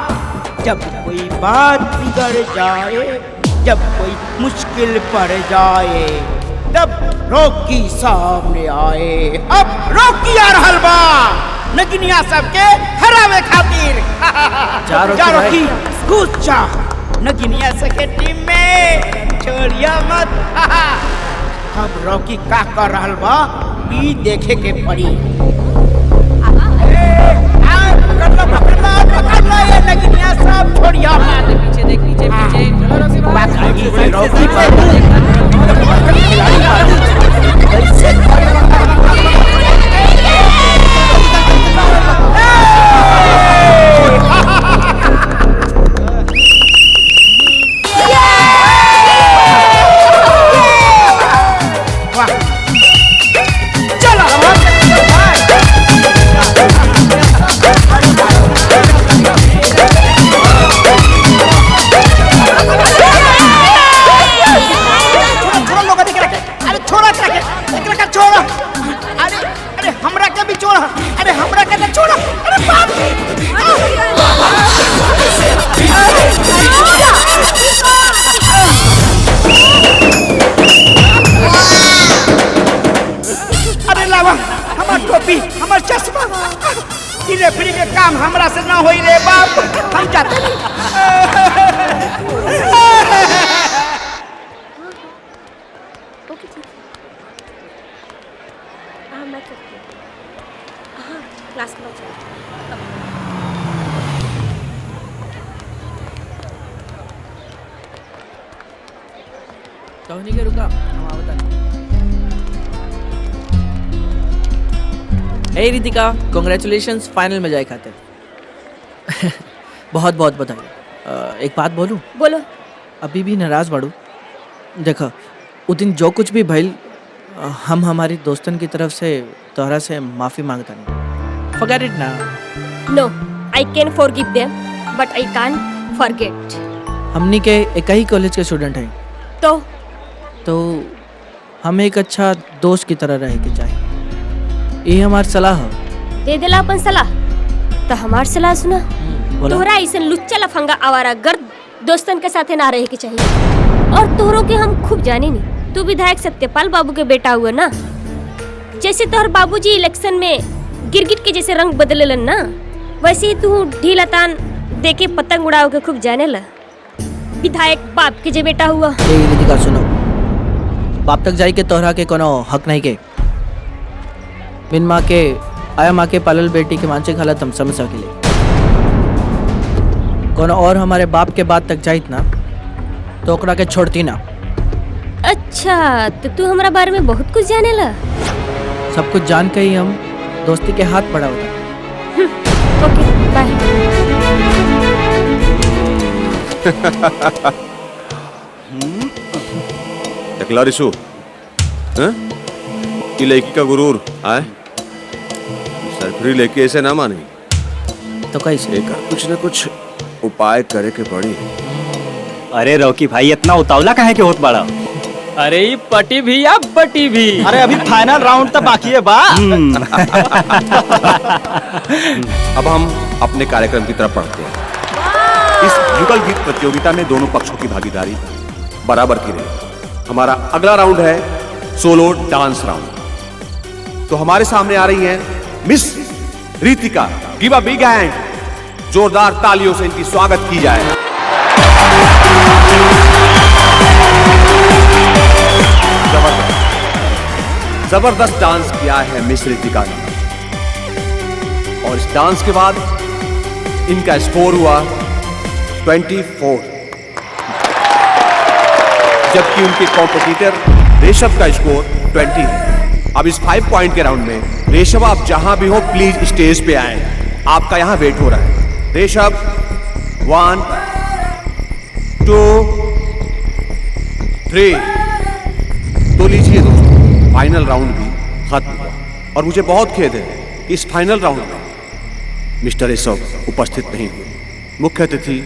जब कोई बात बिगड़ जाए, जब कोई मुश्किल पड़ जाए, तब रॉकी सामने आए। अब रॉकी आ रहल बा नगिनिया सबके हरावे खातिर। जा रॉकी घुस जा नगिनिया सबके टीम में, छोड़िया मत। अब रॉकी का कर रहल बा ई देखे के पड़ी। पकड़ लो ये नगिनिया सब, छोड़िया मत। पीछे देख, पीछे पीछे रॉकी हमर चश्मा ई रेफरी के काम हमरा से ना होई रे बाप। हम जाते ओके ठीक है। मैं करती हूँ। हाँ क्लास में तो नहीं के रुका हम आवता। हे रितिका, कॉन्ग्रेचुलेशंस फाइनल में जाए खाते। बहुत बहुत बधाई। एक बात बोलूं? बोलो। अभी भी नाराज बाड़ू? देखो उस दिन जो कुछ भी भइल, हम हमारी दोस्तन की तरफ से तोहरा से माफी मांगता नहीं। फॉरगेट इट ना। नो, आई कैन फॉरगिव देम बट आई कांट फॉरगेट। हमनी के एक ही कॉलेज के स्टूडेंट हैं, तो हमें एक अच्छा दोस्त की तरह रहे के चाहिए। ये हमारी सलाह है। दे देला अपन सलाह, तो हमार सलाह सुना। तोहरा ऐसे लुच्चा लफंगा आवारा गर्द दोस्तन के साथे ना रहे के चाहिए। और तोहरों के हम खूब जाने नहीं। तू विधायक सत्यपाल बाबू के बेटा हुआ ना, जैसे तोहर बाबूजी इलेक्शन में गिरगिट के जैसे रंग बदलेलन ना, वैसे ही तू ढीला तान देके पतंग उड़ाओ के खूब जाने ला। विधायक बाप के जे बेटा हुआ। रितिका सुनो, बाप तक जाई के तोहरा के कोनो हक नहीं के। बिन माँ के आया माँ के पालल बेटी के मानसिक हालत हम समझ सकेले। कोनो और हमारे बाप के बात तक जाइत ना तो ओकरा के छोड़ती ना। अच्छा तो तू हमारा बारे में बहुत कुछ जाने ला। सब कुछ जान के ही हम दोस्ती के हाथ बढ़ावता। ओके बाय। देखला रिशु, कि लड़की का गुरूर आए सरफरी लेके ऐसे ना माने तो कैसे? कुछ न कुछ उपाय करे के पड़ी। अरे रॉकी भाई इतना उतावला काहे के होत बाड़ा? अरे ये पटी भी या बटी भी। अरे अभी फाइनल राउंड तो बाकी है बा। अब हम अपने कार्यक्रम की तरफ बढ़ते हैं। इस युगल गीत प्रतियोगिता में दोनों पक्षों की भागीदारी बराबर की रही। हमारा अगला राउंड है सोलो डांस राउंड। तो हमारे सामने आ रही हैं miss Ritika. Give a big hand, जोरदार तालियों से इनकी स्वागत की जाए। जबरदस्त डांस किया है मिस रितिका ने। और इस डांस के बाद इनका स्कोर हुआ 24, जबकि उनके कॉम्पिटिटर रेशव का स्कोर 20 है। अब इस 5 पॉइंट के राउंड में रेशव, आप जहां भी हो प्लीज स्टेज पे आए, आपका यहां वेट हो रहा है। रेशव 1 2 3। तो लीजिए दोस्तों, फाइनल राउंड भी खत्म हुआ और मुझे बहुत खेद है कि इस फाइनल राउंड में मिस्टर ऋषभ उपस्थित नहीं हुए। मुख्य अतिथि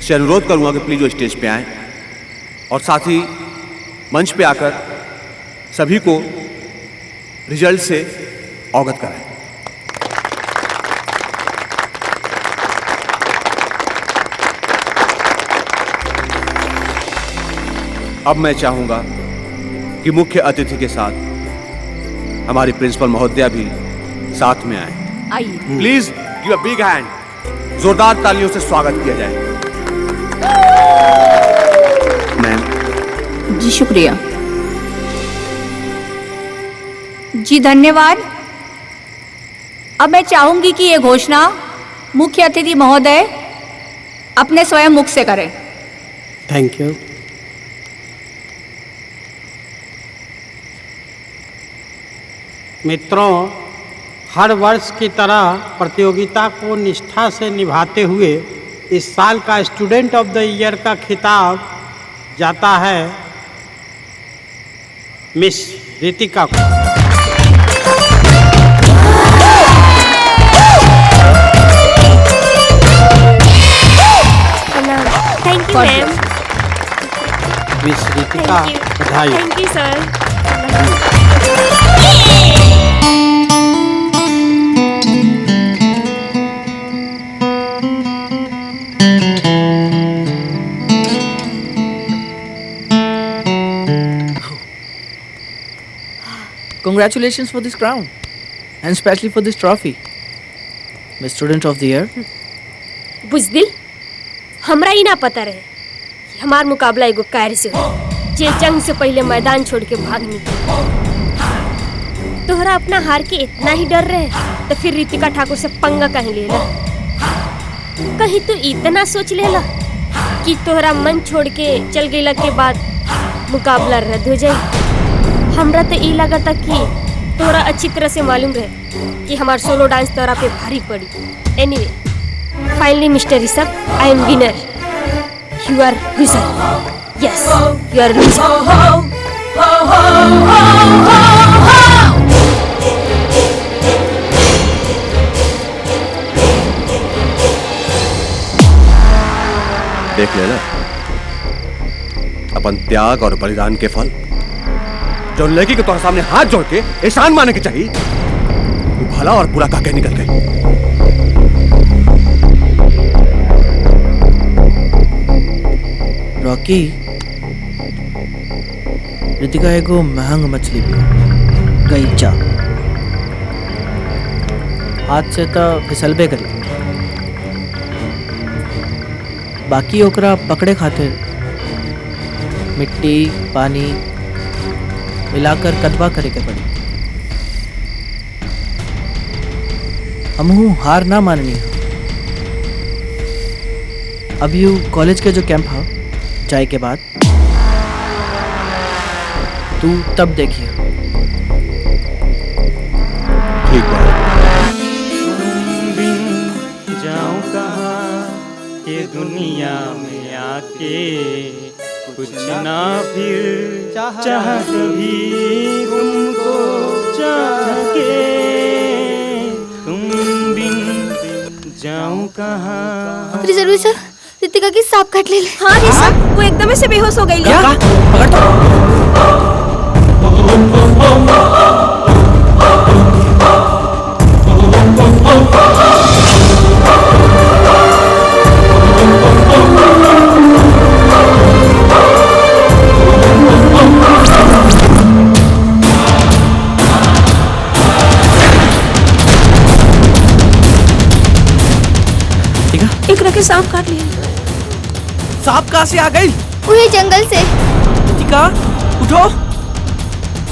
से अनुरोध करूंगा कि प्लीज वो स्टेज पे आएं और साथ ही मंच पे आकर सभी को रिजल्ट से अवगत कराएं। अब मैं चाहूंगा कि मुख्य अतिथि के साथ हमारी प्रिंसिपल महोदया भी साथ में आए। आइए। Please give a big hand, जोरदार तालियों से स्वागत किया जाए। मैम। जी शुक्रिया। जी धन्यवाद। अब मैं चाहूंगी कि ये घोषणा मुख्य अतिथि महोदय अपने स्वयं मुख से करें। Thank you. मित्रों, हर वर्ष की तरह प्रतियोगिता को निष्ठा से निभाते हुए इस साल का स्टूडेंट ऑफ द ईयर का खिताब जाता है मिस रितिका को। Thank you ma'am. Miss Ritika, बधाई। Thank you sir. Congratulations for this crown and especially for this trophy, Miss Student of the Year. बुज़दिल, हमरा ही ना पता रहे कि हमार मुकाबला एगो कायर से हो जे जंग से पहले मैदान छोड़ के भाग निकले। तोहरा अपना हार के इतना ही डर रहे तो फिर रितिका ठाकुर से पंगा कहीं लेला। कहीं तो इतना सोच लेला कि तोहरा मन छोड़ के चल गईला के बाद मुकाबला रद्द हो जाए। हमरा तो ये लगा था कि तोरा अच्छी तरह से मालूम रहे कि हमार सोलो डांस तोरा पे भारी पड़ी। Anyway, finally mister Rishabh, I am winner. You are loser. Yes, you are loser. देख लेना अपन त्याग और बलिदान के फल। जो लड़की के तोहरे सामने हाथ जोड़ के एहसान माने के चाहिए, वो भला और बुरा काके निकल गई। रॉकी, रितिका एगो महंग मछली भी गईचा, हाथ से तो फिसलबे करी। बाकी ओकरा पकड़े खातिर मिट्टी पानी मिलाकर कदवा करे के पड़ी। हमहू हार ना माननी है। अब यू कॉलेज के जो कैंप है जाए के बाद तू तब देखिए। ठीक बात। जाऊं कहाँ ये दुनिया में आके, कुछ ना फिर चाहत भी तुमको चाह के, तुम बिन जाऊं कहाँ। रिजर्व सर, रितिका की सांप काट ले। हाँ जी सर, वो एकदम से बेहोश हो गई। क्या? पकड़ तो। एकरा के सांप काट लिया। सांप कहाँ से आ गई? वही जंगल से। रितिका उठो।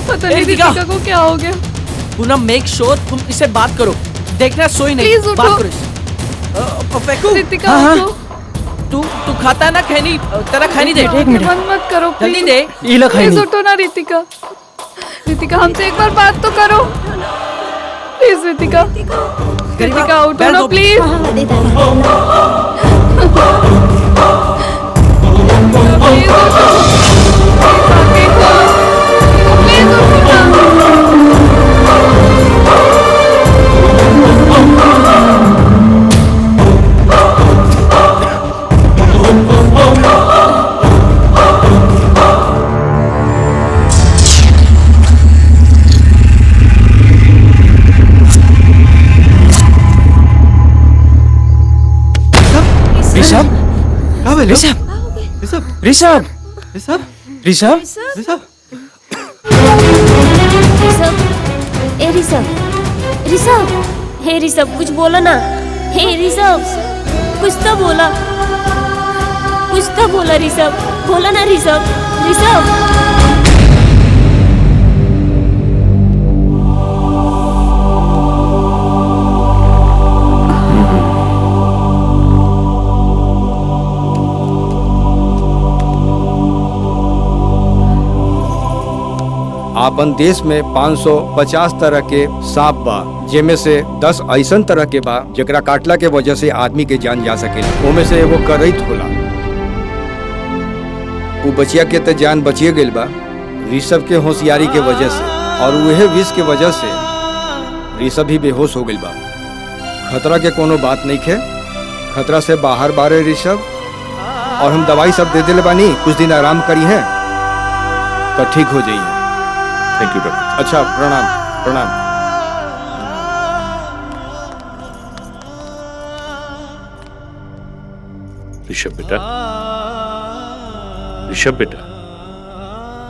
पता नहीं रितिका को क्या हो गया। पूनम मेक श्योर तुम इससे बात करो। देखना सोई नहीं। प्लीज उठो। बात करो। फेंकू। रितिका उठो। तू खाता है ना खैनी? तेरा खैनी दे। एक मिनट मत करो जल्दी दे। प्लीज उठो ना रितिका। रितिका हमसे एक बार बात तो करो प्लीज। रितिका उठो ना प्लीज। ऋषभ हे ऋषभ कुछ बोला ना। हे ऋषभ कुछ तो बोला। ऋषभ बोला ना ऋषभ। आपन देश में 550 तरह के सांप बा, जेमे से 10 ऐसन तरह के बा जेकरा काटला के वजह से आदमी के जान जा सके। ओमे से एगो करैत होला। उ बचिया के तो जान बचिए गइल बा ऋषभ के होशियारी के वजह से, और वह विष के वजह से ऋषभ भी बेहोश हो गइल बा। खतरा के कोनो बात नहीं है। खतरा से बाहर बारे ऋषभ, और हम दवाई सब दे दिले बानी। कुछ दिन आराम करी है तो ठीक हो जाइए। Thank you doctor. अच्छा प्रणाम प्रणाम। ऋषभ बेटा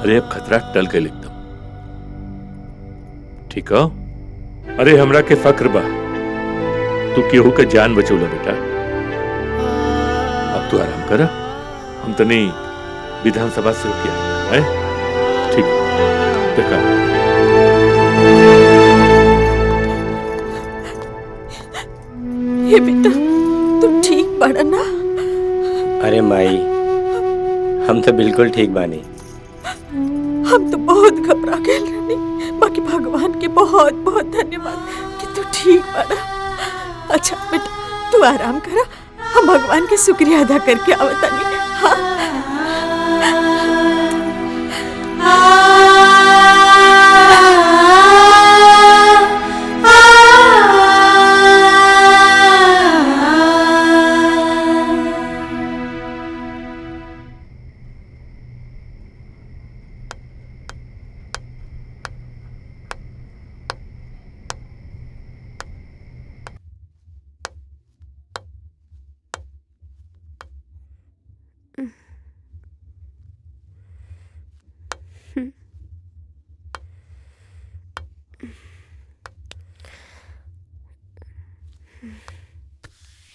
अरे अब खतरा टल गए एकदम। ठीक हो? अरे हमरा के फक्र बा तू केहू के जान बचौला बेटा। अब तू आराम कर। हम तो नहीं विधानसभा से होके आए हैं। ठीक देखा। हे बेटा तुम ठीक पड़ा ना? अरे माई हम तो बिल्कुल ठीक बानी। हम तो बहुत घबरा गए रहनी, बाकी भगवान के बहुत बहुत धन्यवाद कि तू ठीक पड़ा। अच्छा बेटा तू आराम करा, हम भगवान के शुक्रिया अदा करके आवतानी। हाँ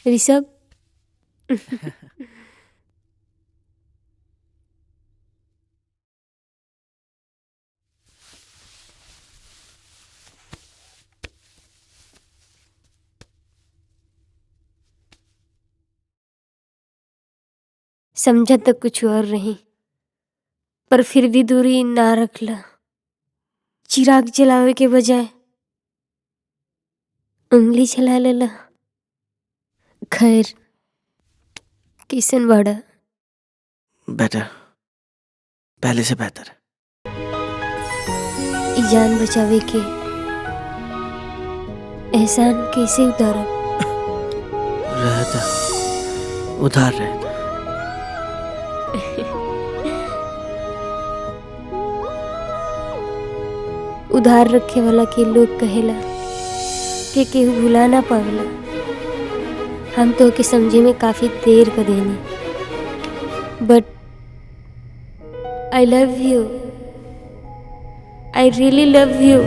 ऋषभ समझा तो कुछ और रही, पर फिर भी दूरी ना रखला। चिराग जलावे के बजाय उंगली चला लेला। खैर किसन बड़ा बेटर, पहले से बेहतर। जान बचावे के एहसान कैसे उतारब? रहता उधार रहता। उधार रखे वाला के लोग कहेला कि केहू भुला ना पावेला। हम तो के समझे में काफी देर कर देनी, but I love you, I really love you.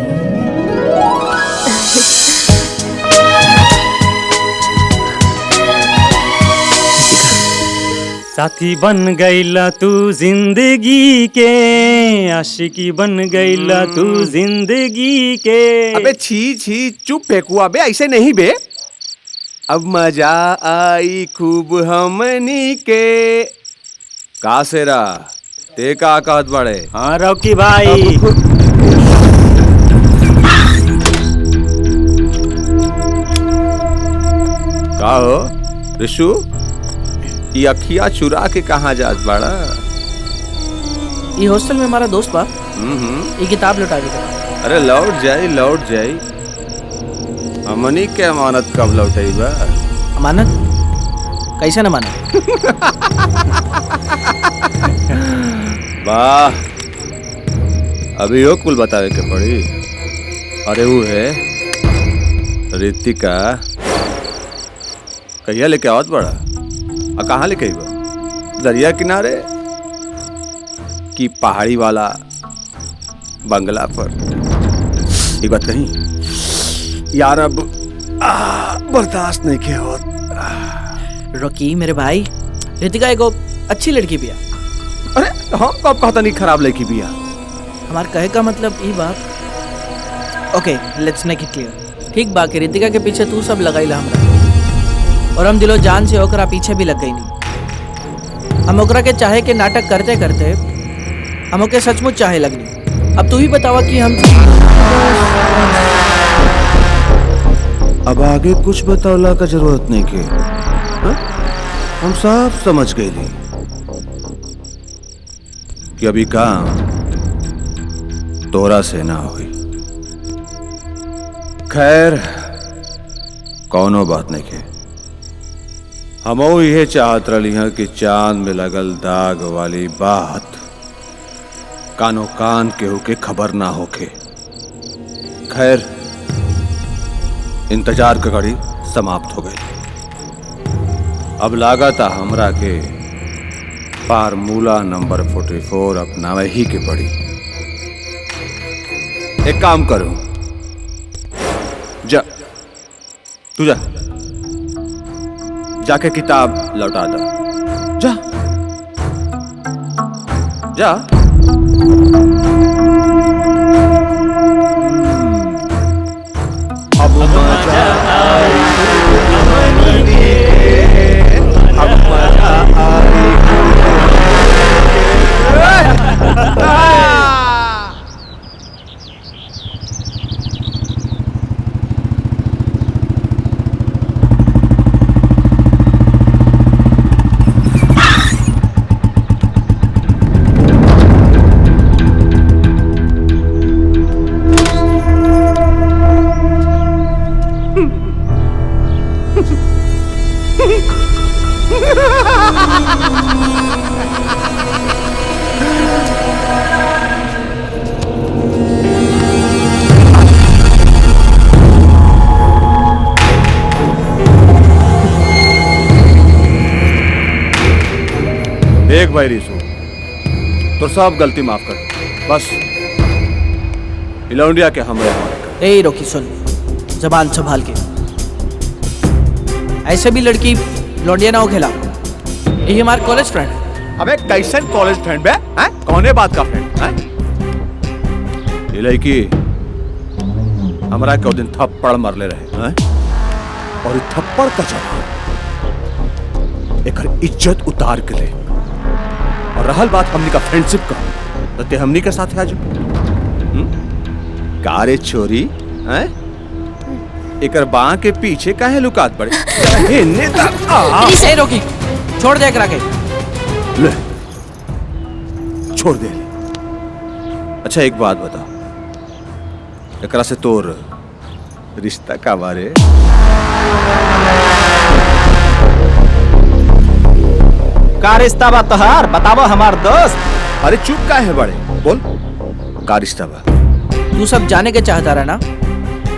साथी बन गईला तू जिंदगी के, आशिकी बन गईला तू जिंदगी के। अबे छी छी चुप फेंकुआ बे, ऐसे नहीं बे। अब मजा आई खूब हमनी के। का सेरा ते का कहत बड़े? हाँ रॉकी भाई। का हो ऋषु, ये अखिया चुरा के कहाँ जात बाड़ा? ये हॉस्टल में हमारा दोस्त बा, ये किताब लौटा देगा। अरे लौट जाई लौट जाई। हमनी के अमानत कब लौटाई बा? अमानत कैसे न माना? वाह, अभी यो कुल बतावे के पड़ी। अरे वो है रितिका, कहिया लेके आवत बड़ा? आ कहाँ लेके आईबा? दरिया किनारे कि पहाड़ी वाला बंगला पर? एक बात कहीं यार, अब बर्दाश्त नहीं किया होत। रॉकी मेरे भाई, रितिका एक अच्छी लड़की भी है। अरे हम कब कहता नहीं खराब लड़की भी है? हमार कहे का मतलब ये बात। ओके लेट्स मेक इट क्लियर। ठीक बा कि रितिका के पीछे तू सब लगाई ला हमरा, और हम दिलो जान से ओकरा पीछे भी लग गई नहीं। हम ओकरा के चाहे के नाटक करते करते हम ओके सचमुच चाहे लगनी। अब तू ही बतावा कि हम अब आगे कुछ बतावला का जरूरत नहीं के, हम सब समझ गए कि अभी काम तोरा से ना हुई। खैर कौनो बात नहीं के, हम यह चाहत रही हैं कि चांद में लगल दाग वाली बात कानो कान केहू के खबर ना होके। खैर इंतजार का घड़ी समाप्त हो गई। अब लागत हमरा के फार्मूला नंबर 44 अपनावे ही के पड़ी। एक काम करूं, जा तू जा, जाके किताब लौटा दो। जा जा। अब मजा आई अब मजा आई। देख भाई रिसू, तो सब गलती माफ कर, बस इलौंडिया के हमरे हमारे। ए रोकी सुन, जबान संभाल के। ऐसे भी लड़की लौंडिया ना हो खेला, ये हमारे कॉलेज फ्रेंड। अबे कैसन कॉलेज फ्रेंड बे? हैं? कौने बात का फ्रेंड? हैं? ये लड़की हमरा के दिन थप्पड़ मारले रहे हैं? और ये थप्पड़ का जवाब एकर इज्जत उतार के ले। और रहल बात हमनी का फ्रेंडशिप का, तो ते हमनी के साथ आज कारे छोरी हैं? एकर बाँ के पीछे काहे लुकात पड़े? ए रोकी, छोड़ दे एकरा के। ले छोड़ दे। अच्छा एक बात बता, एकरा से तोर रिश्ता का बारे? का रिश्ता बा तोहार? बताबो हमार दोस्त। अरे चुप का है बड़े, बोल का रिश्ता बा? तू सब जाने के चाहता रहा ना,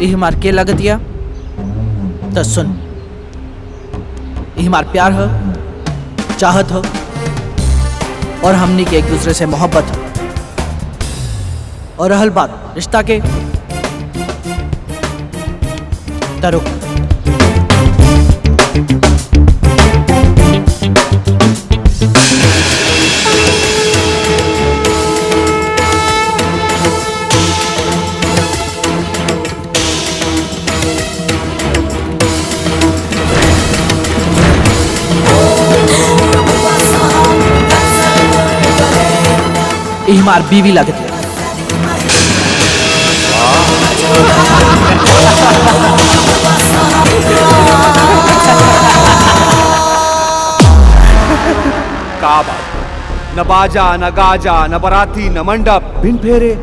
ये हमार के लगतिया? तो सुन, ये हमार प्यार है, चाहत हो, और हमनी के एक दूसरे से मोहब्बत हो। और रहल बात रिश्ता के, तरुक ये हमार बीवी लगत है। का बात, न बाजा न गाजा न बराती न मंडप, बिन फेरे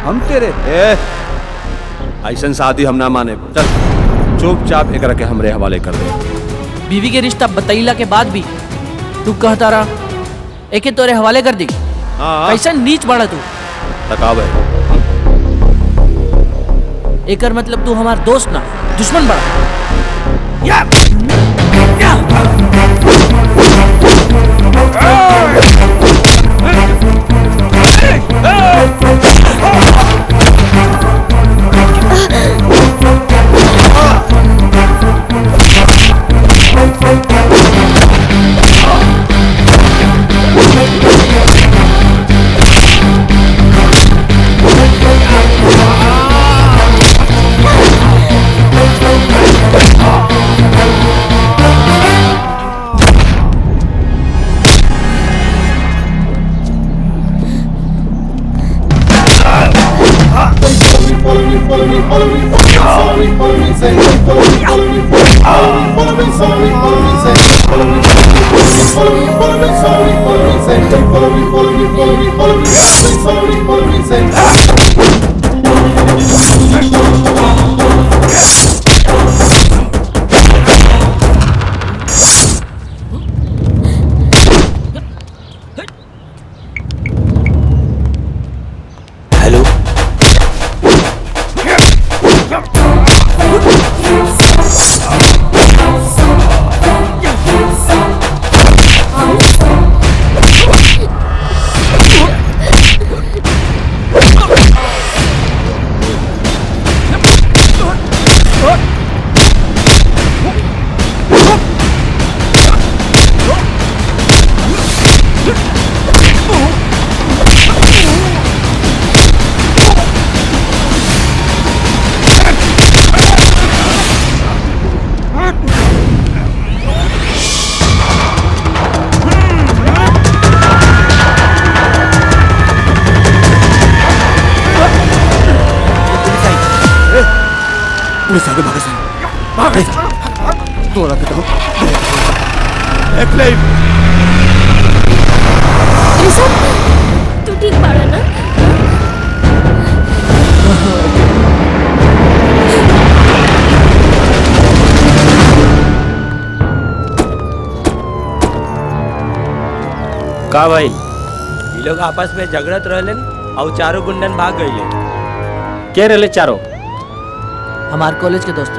हम तेरे। ऐसन शादी हम ना माने। चल चुपचाप एक के हमरे हवाले कर दे। बीवी के रिश्ता बतैला के बाद भी तू कहता रहा एके तोरे हवाले कर दी। कैसा नीच बड़ा तू। तकाब है। एकर मतलब तू हमार दोस्त ना दुश्मन बड़ा। तू ठीक बाड़ा ना? का भाई ये लोग आपस में झगड़त रहलन और चारों गुंडन भाग गईले। के रहले चारों? हमार कॉलेज के दोस्त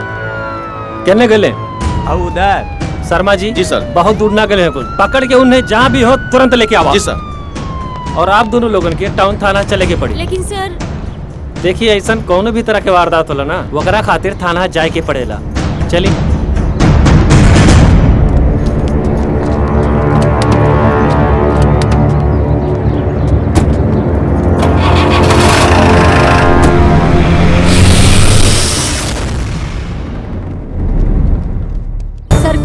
कहने गले और उधर शर्मा जी। जी सर। बहुत दूर ना गए हैं कुछ, पकड़ के उन्हें जहाँ भी हो तुरंत लेके आओ। जी सर। और आप दोनों लोगों के टाउन थाना चले के पड़ी। लेकिन सर देखिए ऐसा कौनो भी तरह के वारदात होला ना वकरा खातिर थाना जाए के पड़ेला। चलिए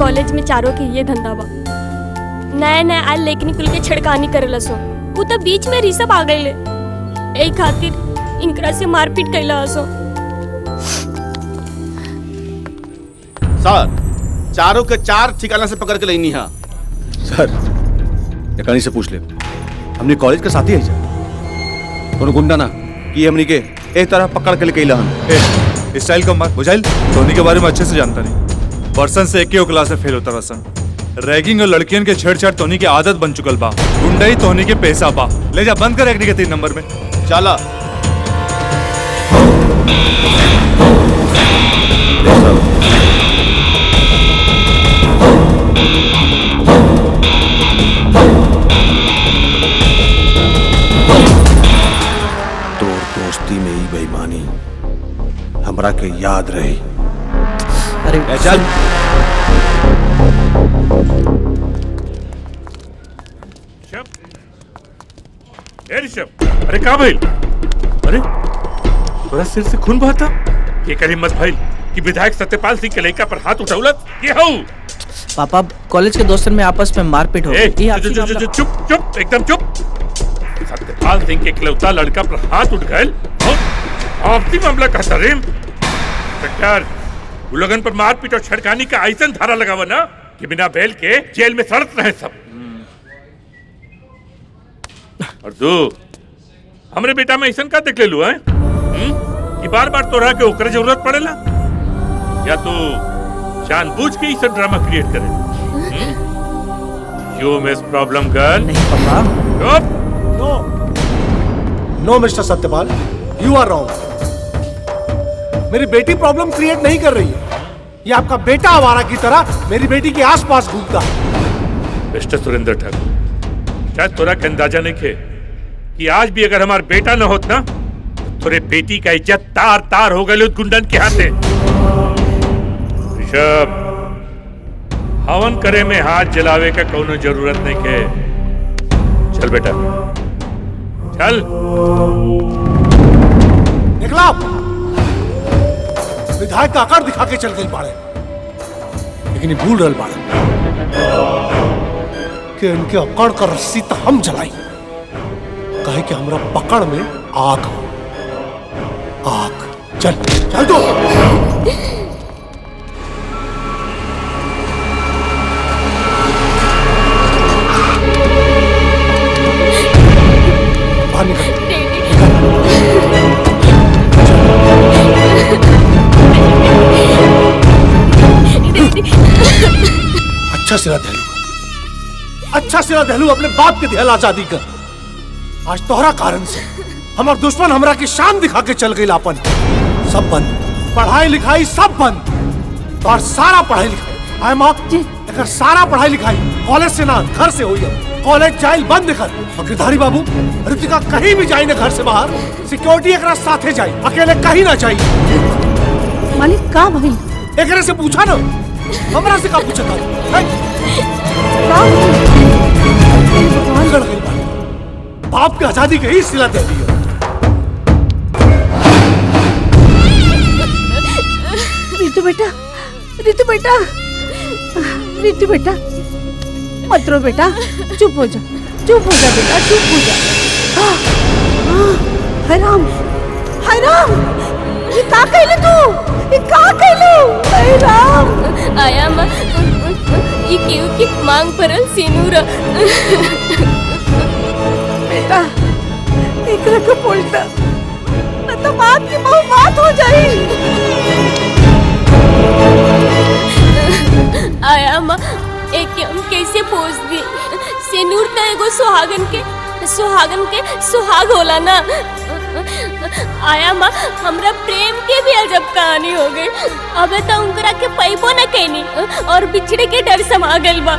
कॉलेज में चारों के ये धंधा बा। नया नया आल लेकिन कुल के छिड़कानी करेला सो वो तो बीच में रिसब आ गईले। एक खातिर इनकरा से मारपीट कैला सो। सर चारों के चार ठिकाना से पकड़ के लेनी है। सर एकनी से पूछ ले, हमने कॉलेज के साथी है जा कोनो गुंडा ना कि हमनी के एक तरह पकड़ के लेके लहन। स्टाइल कम बात बुझाइल। धोनी के बारे में अच्छे से जानता नहीं। वर्षन से एक क्लास से फेल होता रसन। रैगिंग और लड़कियन के छेड़छाड़ धोनी की आदत बन चुकल बा। गुंडाई धोनी के पैसा बा। ले जा बंद कर एकनी के 3 नंबर में। चला तोर दोस्ती में ही बेईमानी हमरा के याद रही। अरे चल। अरे का भाई? अरे तोरा सिर से खून बहता? ये कर हिम्मत भाई कि विधायक सत्यपाल सिंह के लड़का पर हाथ उठौलत? ये हो पापा कॉलेज के दोस्तन में आपस में मारपीट हो गई। चुप चुप एकदम चुप। सत्यपाल सिंह के इकलौता लड़का पर हाथ उठ गए और आपसी मामला का तरीम इंस्पेक्टर लोगन पर मारपीट और छड़कानी का ऐसा धारा लगावा ना कि बिना बेल के जेल में सड़क रहे सब। और तू हमरे बेटा में ऐसा का देख ले लू है कि बार बार तोरा के ओकरे जरूरत पड़ेला या तू जानबूझ के ऐसा ड्रामा क्रिएट करे? You miss problem girl. नहीं पापा। No no mister Satyapal, you are wrong. मेरी बेटी प्रॉब्लम क्रिएट नहीं कर रही है। ये आपका बेटा आवारा की तरह मेरी बेटी के आसपास घूमता है। मिस्टर सुरेंद्र ठाकुर, शायद तोरा के अंदाजा नहीं खे कि आज भी अगर हमारा बेटा न होत ना तो तोरे बेटी का इज्जत तार तार हो गई गुंडन के हाथे। ऋषभ, हवन करे में हाथ जलावे का कोनो जरूरत नहीं के। चल बेटा चल। निकला विधायक का आकार दिखा के चल गई बाड़े, लेकिन भूल रहे बाड़े कि इनके अकड़ का रस्सी तो हम जलाई कहे कि हमरा पकड़ में आग हो। आग चल चल दो। बाहर निकल। अच्छा सिरा दहलू, अच्छा सिरा दहलू अपने बाप के दिहल आजादी का। आज तोहरा कारण से हमार दुश्मन हमरा की शान दिखा के चल गई लापन। सब बंद, पढ़ाई लिखाई सब बंद। और सारा पढ़ाई लिखाई आए माँ अगर सारा पढ़ाई लिखाई कॉलेज से ना घर से हुई है। कॉलेज जाइल बंद कर। और गिरधारी बाबू ऋतिका कहीं भी जाए ना घर से बाहर, सिक्योरिटी एक साथे जाए, अकेले कहीं ना जाए। मालिक का भाई एक से पूछा ना, हमरा से का पूछा था? बाप की आजादी के ही सिला दे दी। रितु बेटा, रितु बेटा, रितु बेटा, मत रो बेटा, चुप हो जा, चुप हो जा बेटा, चुप हो जा। हाय राम, हाय राम, ये का कहले तू? ये का कहले? हाय राम। आया माँ, ये केहू की मांग परल सिनूर। बेटा एकरा को बोलता न तो बात की बहु बात हो जाई। आया माँ, एक हम कैसे पोस दी? सिनूर तो एगो सुहागन के सुहाग होला ना। आया माँ, हमरा प्रेम के भी अजब कहानी हो गई। अबे तो उनकरा के पैबो न कहनी और बिछड़े के डर समा गइल बा।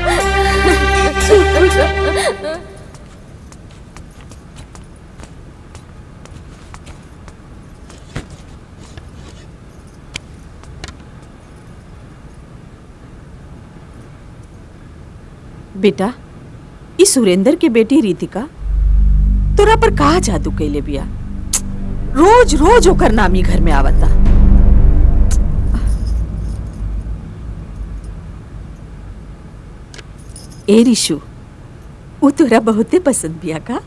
बेटा, ई सुरेंद्र के बेटी रितिका तोरा पर कहा जादू कैले बिया? रोज रोज ओकर नामी घर में आवता। ए रिशु, वो तोरा बहुते पसंद बिया का?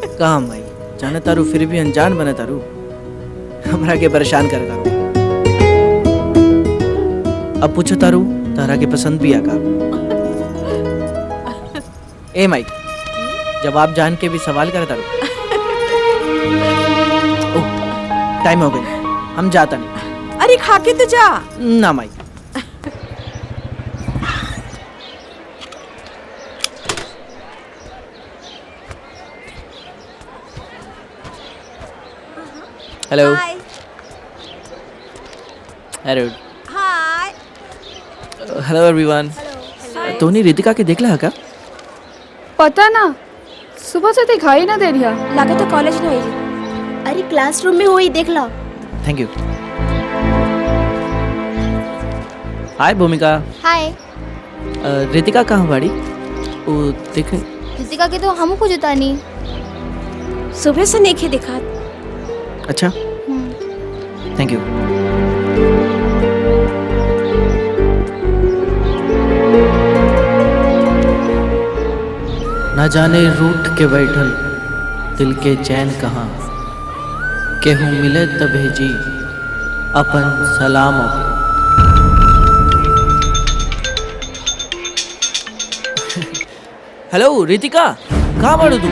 कहा माई, जाने तारू फिर भी अनजान बने तारू, हमरा के परेशान कर तारू। अब पूछो तारू तारा के पसंद बिया का? ए माई, जवाब जान के भी सवाल कर तारू। टाइम हो गई, हम जाता नहीं। अरे खा के तो जा ना माई। Hello. Hello. Hi. Hello everyone. तूने रितिका के देखला है क्या? पता ना, सुबह से दिखाई ना दे रहा। लगा तो कॉलेज में आई। अरे क्लासरूम में हुई, देख लो। Thank you. हाय भूमिका। हाय। रितिका कहाँ बाड़ी? वो देखे। रितिका के तो हम कुछ पता नहीं, सुबह से नहीं देखा। अच्छा, थैंक यू। ना जाने रूठ के बैठल दिल के चैन कहाँ, केहू मिले त भेजी अपन सलाम ओके। हेलो रितिका, कहाँ बाड़ू तू?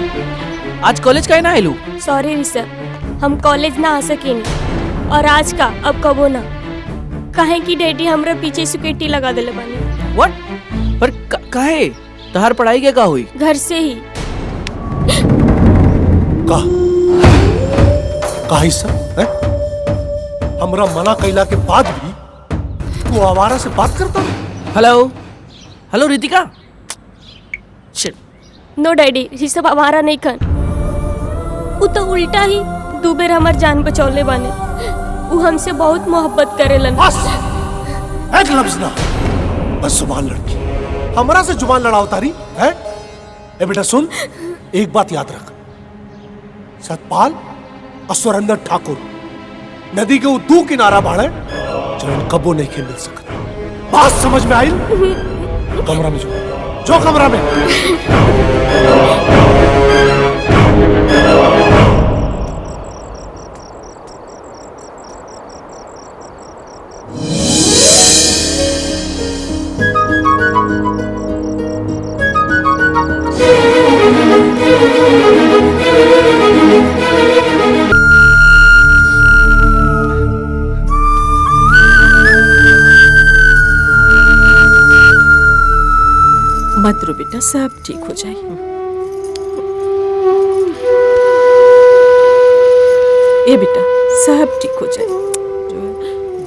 आज कॉलेज काहे ना आइलू? सॉरी ऋषभ, हम कॉलेज ना आ सकेनी और आज का अब कबो ना, काहे कि डैडी हमरा पीछे सिक्योरिटी लगा देले बानी। व्हाट? पर काहे? तहार पढ़ाई के का हुई? घर से ही। का हिस्सा है? हमरा मना कैला के बाद भी तू आवारा से बात करता? Hello hello Ritika. शिट। नो डैडी, ऋषभ हमारा नहीं खन। वो तो उल्टा ही दो बेर हमार जान बचौले बाने। वो हमसे बहुत मोहब्बत करेलन। बस एक लफ्ज ना, बस जुबान लड़की हमरा से जुबान लड़ाओ तारी है? ए बेटा सुन, एक बात याद रख, सतपाल और सुरेंद्र ठाकुर नदी के वो दो किनारा बाढ़े जो कबो नहीं के मिल सकता। बात समझ में आई? कमरा में जो कमरा में। मत रो बेटा, सब ठीक हो जाए। ए बेटा, सब ठीक हो जाए,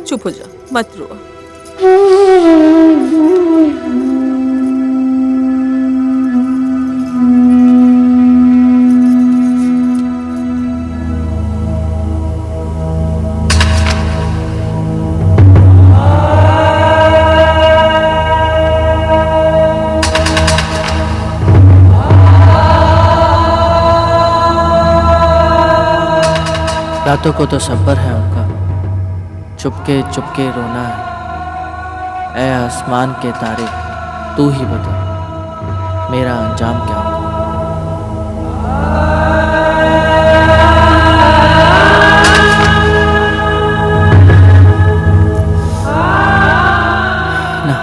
चुप हो जा, मत रो। रातों को तो सब्र है उनका, चुपके चुपके रोना है। ऐ आसमान के तारे, तू ही बता मेरा अंजाम क्या होगा। ना,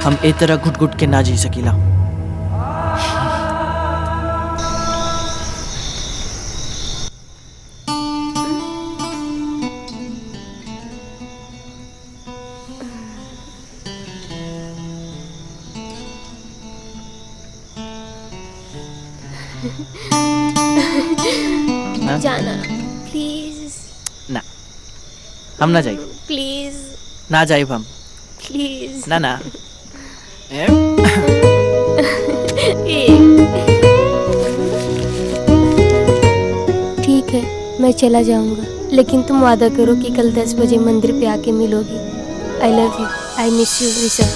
हम ए तरह घुट घुट के ना जी सकीला। जाना प्लीज। ना, हम ना जाए। प्लीज ना जाए हम। प्लीज ना ना। ठीक है, मैं चला जाऊंगा, लेकिन तुम वादा करो कि कल 10 बजे मंदिर पे आके मिलोगी। I love you, I miss you Rishabh.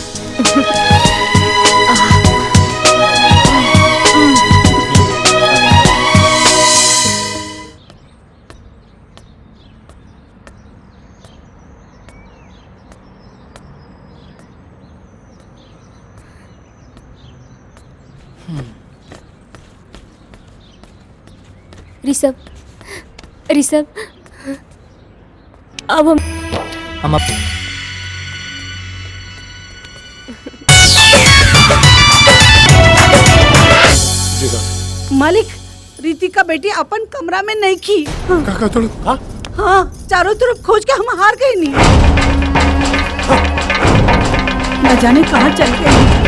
Rishabh, Rishabh, अब हम अब मालिक, रीति का बेटी अपन कमरा में नहीं की। हाँ, चारों तरफ खोज के हम हार गए नहीं। न जाने कहाँ चल गए।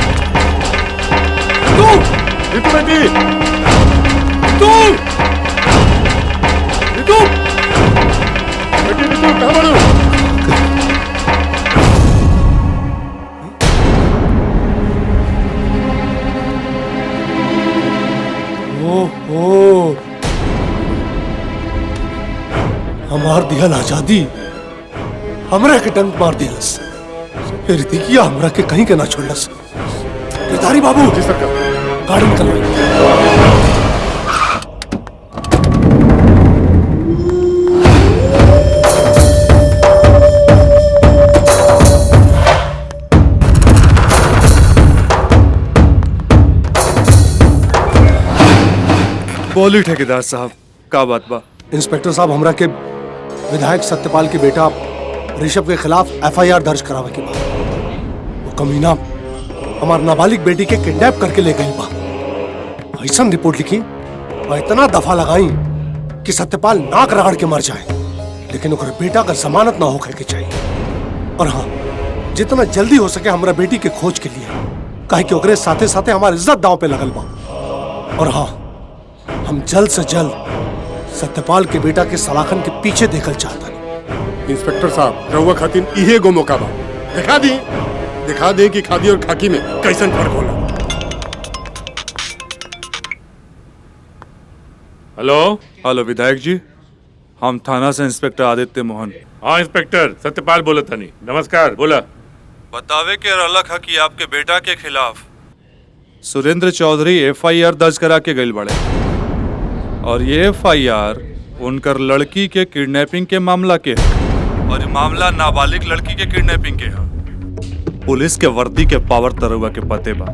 ओहो, हमार दिहल आजादी हमरा के डंक मार दिलस। ऋतिकिया हमरा के कहीं के ना छोड़लस। गिरधारी बाबू, गाड़ी निकलवाई। बोली ठेकेदार साहब, का बात बा? इंस्पेक्टर साहब, हमरा के विधायक सत्यपाल के बेटा ऋषभ के खिलाफ FIR दर्ज करावे के बा। वो कमीना हमार नाबालिग बेटी के किडनैप करके ले गई बा। ऐसा रिपोर्ट लिखी और इतना दफा लगाई कि सत्यपाल नाक रगड़ के मर जाए, लेकिन ओकर बेटा का जमानत ना होके के चाहिए। और हाँ, जितना जल्दी हो सके हमरा बेटी के खोज के लिए, काहे कि ओकरे साथे साथे हमार इज्जत दांव पे लगल बा। और हाँ, हम जल्द से जल्द सत्यपाल के बेटा के सलाखन के पीछे देखल चाहता। इंस्पेक्टर साहब, रहुआ खातिर इहे गो मौका बा। दिखा दी कि खादी और खाकी में कैसन फर्क होला। हेलो विधायक जी, हम थाना से इंस्पेक्टर आदित्य मोहन। हाँ इंस्पेक्टर सत्यपाल बोला था नहीं। नमस्कार, बोला। बतावे के रलक है कि आपके बेटा के खिलाफ सुरेंद्र चौधरी FIR दर्ज करा के गई बड़े, और ये FIR उनकर लड़की के किडनैपिंग के मामला के है, और ये मामला नाबालिग लड़की के किडनैपिंग के है। पुलिस के वर्दी के पावर तरुआ के पते बा,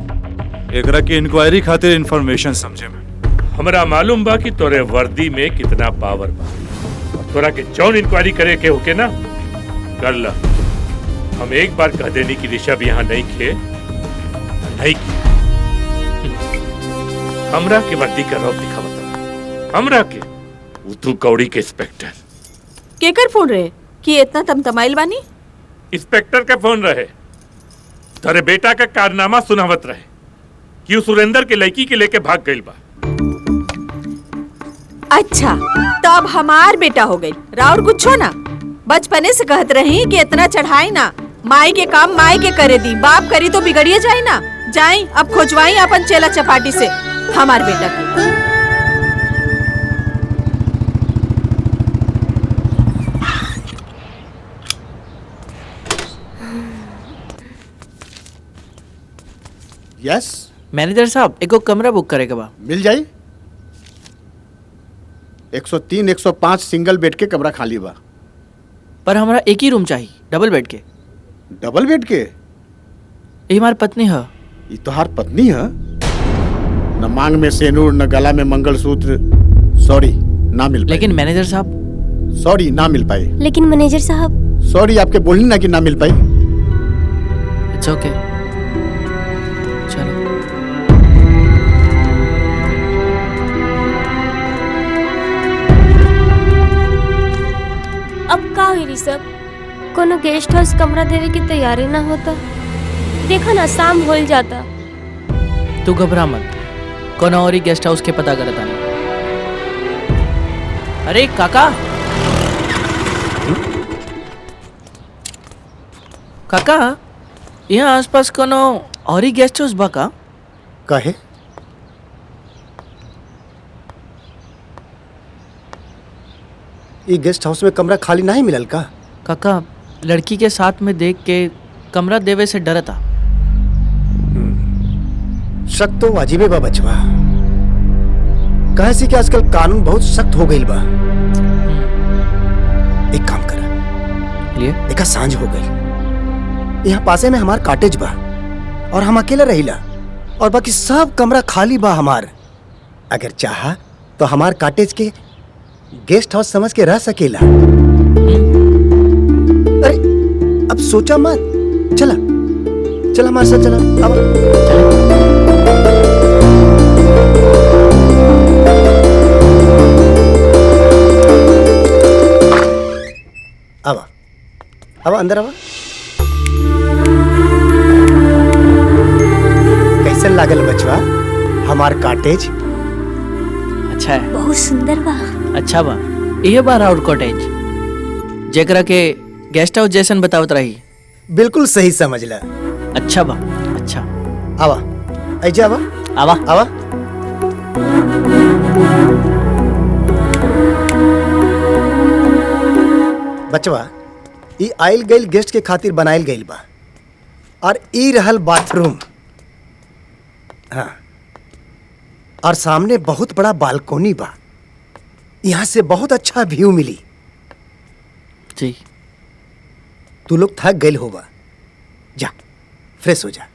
एकरा की इंक्वायरी खातिर इन्फॉर्मेशन समझे में। हमरा मालूम बा कि तोरे वर्दी में कितना पावर बा, और तोरा के जौन इंक्वायरी करे के होके ना कर ला। हम एक बार कह देनी कि ऋषभ यहाँ नहीं खे, नहीं की। हमरा के वर्दी का रौब दिखा बता, हमरा के उतू कौड़ी के इंस्पेक्टर। केकर फोन रहे कि इतना तमतमाइल बानी? इंस्पेक्टर का फोन रहे, तेरे बेटा का कारनामा सुनावत रहे कि सुरेंद्र के लड़की के लेके भाग गई बा। अच्छा, तब हमार बेटा हो गई राउर कुछ ना। बचपने से कहत रही कि इतना चढ़ाई ना, माई के काम माई के करे दी, बाप करी तो बिगड़िए जाए ना। जाई अब खोजवाई अपन चेला चपाटी से हमार बेटा की। यस मैनेजर साहब, एको कमरा बुक करे के बा। मिल जाई। 103 105 सिंगल बेड के कमरा खाली बा। पर हमारा एक ही रूम चाहिए, डबल बेड के। डबल बेड के? ये हमारी पत्नी है। ये तोहार पत्नी है? न मांग में सेनूर, न गला में मंगलसूत्र। सॉरी, ना मिल पाई। लेकिन मैनेजर साहब, सॉरी, ना मिल पाई। लेकिन मैनेजर साहब, सॉरी, आपके बोलनी ना कि ना मिल पाई। इट्स ओके, चलो। अब का हुई ऋषभ? कोनो गेस्ट हाउस कमरा देवे की तैयारी ना होता? देखो ना, शाम हो जाता। तू घबरा मत, कोनो और ही गेस्ट हाउस के पता करता नहीं। अरे काका, काका, यहाँ आसपास कोनो और ही गेस्ट हाउस बा का? काहे? ये गेस्ट हाउस में कमरा खाली नहीं मिलल का? काका, लड़की के साथ में देख के कमरा देवे से डरता। शक तो वाजिबे बा बचवा। कहे से कि आजकल कानून बहुत सख्त हो गई बा। एक काम करा, लिए देखा सांझ हो गई, यहाँ पासे में हमार कॉटेज बा और हम अकेले रहिला, और बाकी सब कमरा खाली बा हमार। अगर चाहा तो हमार कॉटेज के गेस्ट हाउस समझ के रह सकेला। अरे अब सोचा मत, चला चला हमारे साथ, चला अब अब अंदर आवा। कैसे लागल बचवा हमार कॉटेज? अच्छा है, बहुत सुंदर बा। अच्छा बा। ये बार और कॉटेज जेकरा के गेस्ट हाउस जैसन बतावत रही। बिल्कुल सही समझला। अच्छा बा, अच्छा। आवा, ऐजा आवा, आवा आवा। बचवा, ई आइल गइल गेस्ट के खातिर बनाइल गइल बा, और ई रहल बाथरूम। हाँ, और सामने बहुत बड़ा बालकोनी बा, यहाँ से बहुत अच्छा व्यू मिली। जी। तू लोग थक गइल होगा, जा फ्रेश हो जा,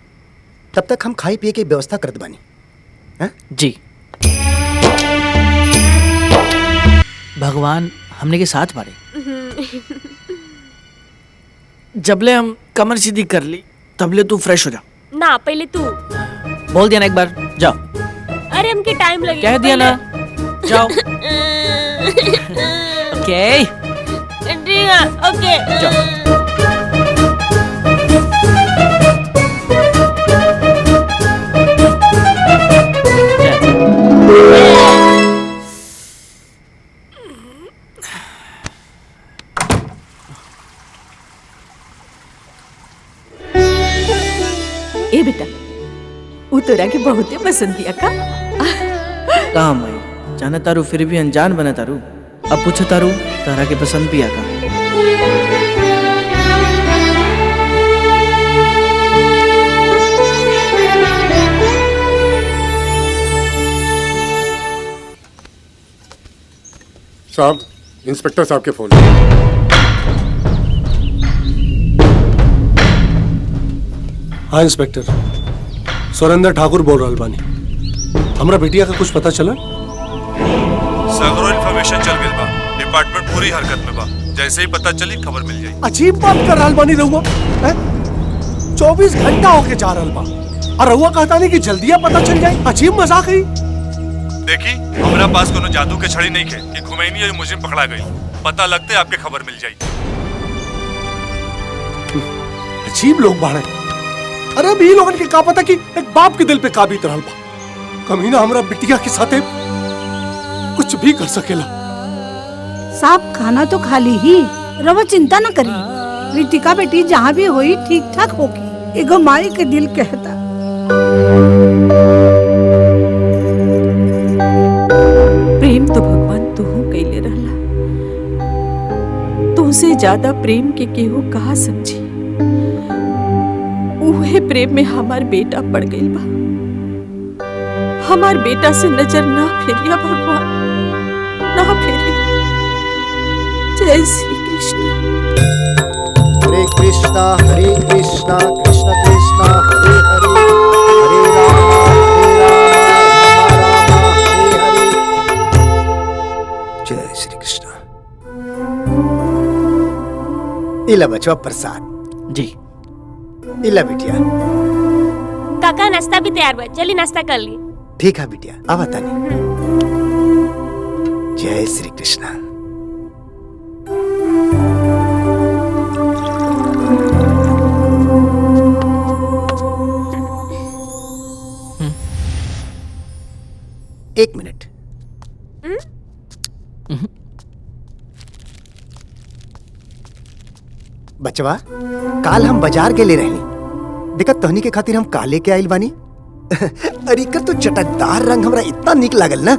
तब तक हम खाई पिए के व्यवस्था करत बानी। हाँ? जी। भगवान हमने के साथ बारे। जबले हम कमर सीधी कर ली तबले तू फ्रेश हो जा। ना पहले तू बोल दिया ना एक बार, जाओ। अरे हमके टाइम लगेगा। कह दिया ना, जाओ। ओके ठीक है, ओके। ए बेटा, वो तोरा के बहुते पसंद दिया का? कहाँ मैं जाना तारू फिर भी अनजान बना तारू। अब पूछो तारू तारा के पसंद भी आका। साहब, इंस्पेक्टर साहब के फोन। हाँ इंस्पेक्टर, सुरेंद्र ठाकुर बोल रहा बानी। हमरा बेटिया का कुछ पता चला? सगरो इन्फॉर्मेशन चल गई बा। डिपार्टमेंट पूरी हरकत में बा। जैसे ही पता चली खबर मिल जाई। अजीब बात कर रहा बानी रहुआ। 24 घंटा होके जा रहा बा और रहुआ कहता नहीं कि जल्दिया पता चल जाए। अजीब मजाक है। देखी, हमरा पास कोनो जादू के छड़ी नहीं है कि खुमैनी और मुजिम पकड़ा गई। पता लगते आपके खबर मिल जाई। अजीब लोग बाड़े। अरे अब ये लोगन के का पता कि एक बाप के दिल पे का बीत रहल बा। कमीना हमरा बिटिया के साथे कुछ भी कर सकेला। साहब खाना तो खा ली ही, रवा चिंता न करी। रितिका बेटी जहाँ भी हुई ठीक ठाक होगी। एगो माई के दिल कहता। प्रेम तो भगवान तू कैले रहला। तुझसे ज्यादा प्रेम के केहू कहा समझी। उहे प्रेम में हमार बेटा पड़ गई बा। हमार बेटा से नजर ना फेरिया भगवान, ना फेरिया। जय श्री कृष्ण। हरे कृष्णा कृष्ण कृष्णा हरे हरे, हरे राम राम हरे हरे। जय श्री कृष्ण। इला बचवा प्रसाद। जी। इला बिटिया। काका नाश्ता भी तैयार बा, चली नाश्ता कर ली। ठीक है बिटिया, अब तानी। जय श्री कृष्ण। एक मिनट। बचवा, काल हम बाजार के ले रहनी। देखा तहनी के खातिर हम काले के आइल बानी। अरे कर तो चटकदार रंग हमरा इतना निक लागल ना,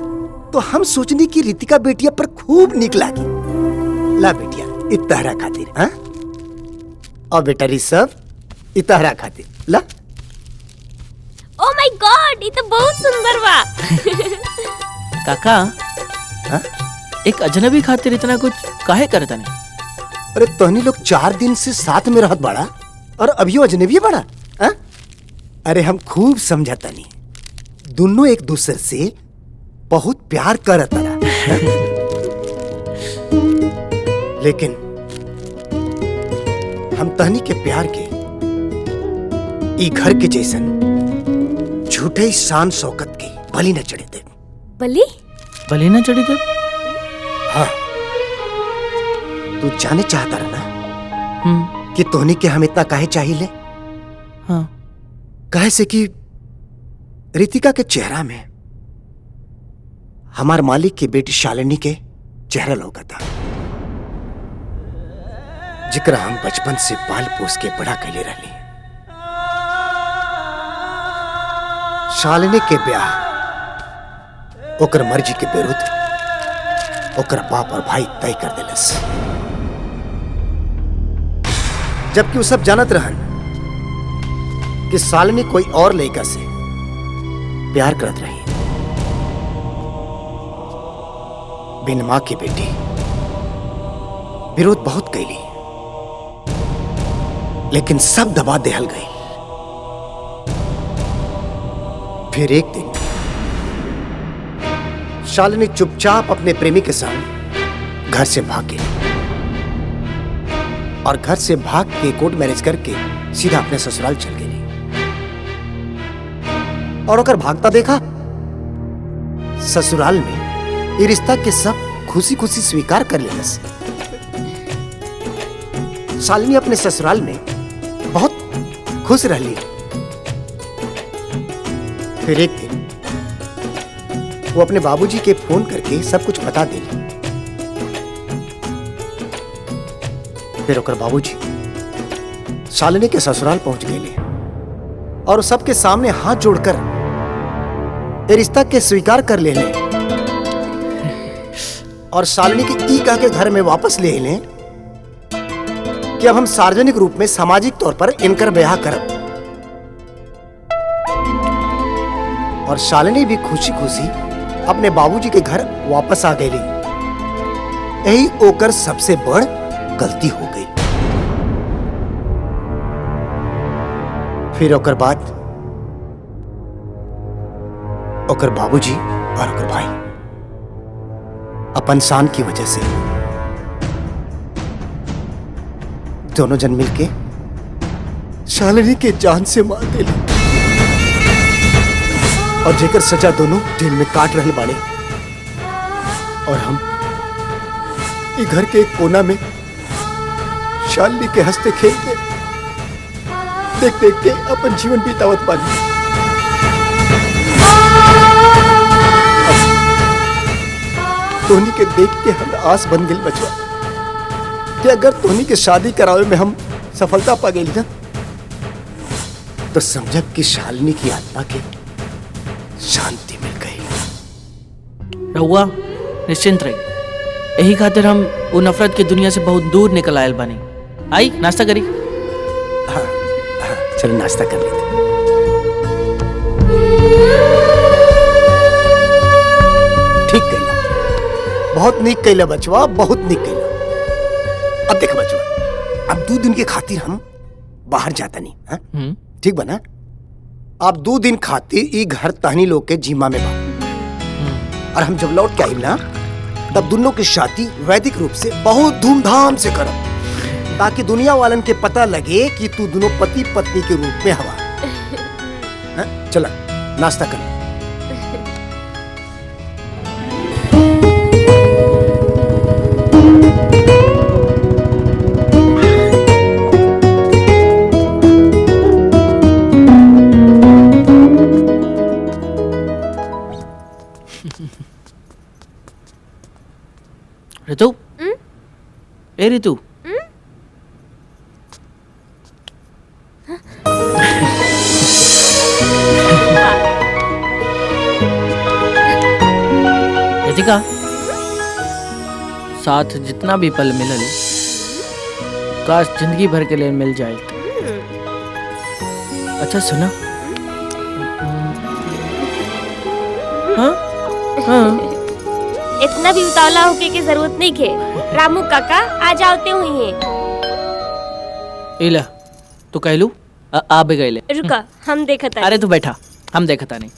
तो हम सोचनी कि रितिका बेटिया पर खूब निक लागी। ला बेटिया, इतहरा खातिर। हाँ? और बेटा ऋषभ, इतहरा खातिर। ला। ओ माय गॉड, ये तो बहुत सुंदर बा। काका, हाँ? एक अजनबी खातिर इतना कुछ काहे करता नहीं? अरे तहनी लोग 4 दिन से साथ में रहत बड़ा और अभियो अजनबी बड़ा। हाँ? अरे हम खूब समझता नहीं। दोनों एक दूसरे से बहुत प्यार करत रहा। लेकिन हम तहनी के प्यार के ई घर के जैसन झूठे शान शौकत के बलि न चढ़े दे। बलि? बलि न चढ़े दे? हाँ। तू जाने चाहता रहा ना कि तोहनी के हम इतना काहे चाहिए? हाँ। कहे से कि रितिका के चेहरा में हमार मालिक की बेटी शालिनी के चेहरा लौका था, जिकरा हम बचपन से पाल पोस के बड़ा कैले रहली। शालिनी के ब्याह ओकर मर्जी के विरुद्ध ओकर बाप और भाई तय कर दिलस। जबकि वो सब जानत रहन कि शालिनी कोई और लड़का से प्यार करत रही। बिन मां की बेटी विरोध बहुत कैली, लेकिन सब दबा देहल गई। फिर एक दिन शालिनी चुपचाप अपने प्रेमी के संग घर से भाग गई और घर से भाग के कोर्ट मैरिज करके सीधा अपने ससुराल चल गई और ओकर भागता देखा ससुराल में ये रिश्ता के सब खुशी खुशी स्वीकार कर लेने से शालिनी अपने ससुराल में बहुत खुश रह ली। फिर एक दिन वो अपने बाबूजी के फोन करके सब कुछ बता दे। फिर ओकर बाबूजी शालिनी के ससुराल पहुंच गए और सबके सामने हाथ जोड़कर ये रिश्ता के स्वीकार कर ले और शालिनी के ई कह के घर में वापस ले लें कि अब हम सार्वजनिक रूप में सामाजिक तौर पर इनकर ब्याह करब। और शालिनी भी खुशी खुशी अपने बाबूजी के घर वापस आ गई। यही ओकर सबसे बड़ गलती हो गई। फिर ओकर बाद ओकर बाबूजी और ओकर भाई अपन शान की वजह से दोनों जन मिलके शालिनी के जान से मार दिले और जेकर सजा दोनों जेल में काट रहे बाड़े और हम ये घर के एक कोना में शालिनी के हंसते खेलते देख देख के अपन जीवन बीतावत पानी। टोनी के देख के हम आस बन गई बचवा कि अगर टोनी के शादी करावे में हम सफलता पा गई ना तो समझब कि शालिनी की आत्मा के शांति मिल गई। रहुआ निश्चिंत रही, यही खातिर हम वो नफरत की दुनिया से बहुत दूर निकल आयल बानी। आई नाश्ता करी। हाँ, चलो नाश्ता कर लेते। ठीक कहला, बहुत नीक कहला बचवा, बहुत नीक कहला। अब देख बचवा, अब 2 दिन के खातिर हम बाहर जाता नहीं। ठीक बना? आप 2 दिन खातिर ई घर तहनी लोग के जिम्मा में बा और हम जब लौट के आई ना तब दोनों की शादी वैदिक रूप से बहुत धूमधाम से करब ताकि दुनिया वालन के पता लगे कि तू दोनों पति पत्नी के रूप में हवा। चला नाश्ता कर। ऋतु, ए ऋतु, रितिका, साथ जितना भी पल मिलल काश जिंदगी भर के लिए मिल जाए। अच्छा सुना, हाँ हाँ इतना भी उतावला होके की जरूरत नहीं है। रामू काका आ जाते हुए हैं। इला तू कहलू आ भी गए। रुका हम देखता। अरे तू बैठा, हम देखता नहीं।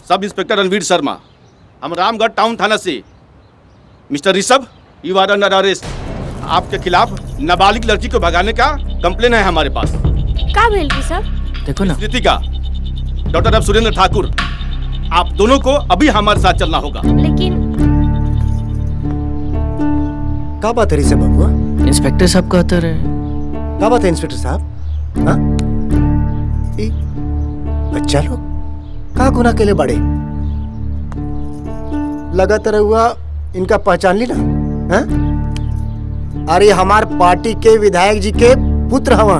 सब इंस्पेक्टर रणवीर शर्मा, हम रामगढ़ टाउन थाना से। Mister Rishabh, you are under arrest. आपके खिलाफ नाबालिग लड़की को भगाने का कंप्लेन है हमारे पास। का भेल ऋषभ? देखो ना, रितिका, डॉक्टर अब सुरेंद्र ठाकुर, आप दोनों को अभी हमारे साथ चलना होगा। लेकिन क्या बात है ऋषभ बबुआ? इंस्पेक्टर साहब कहते रहे। क्या बात है इंस्पेक्टर साहब? हाँ? बच्चा लोग का गुनाह के लिए बड़े लगातार हुआ इनका पहचान ली ना? हाँ? अरे हमार पार्टी के विधायक जी के पुत्र हवा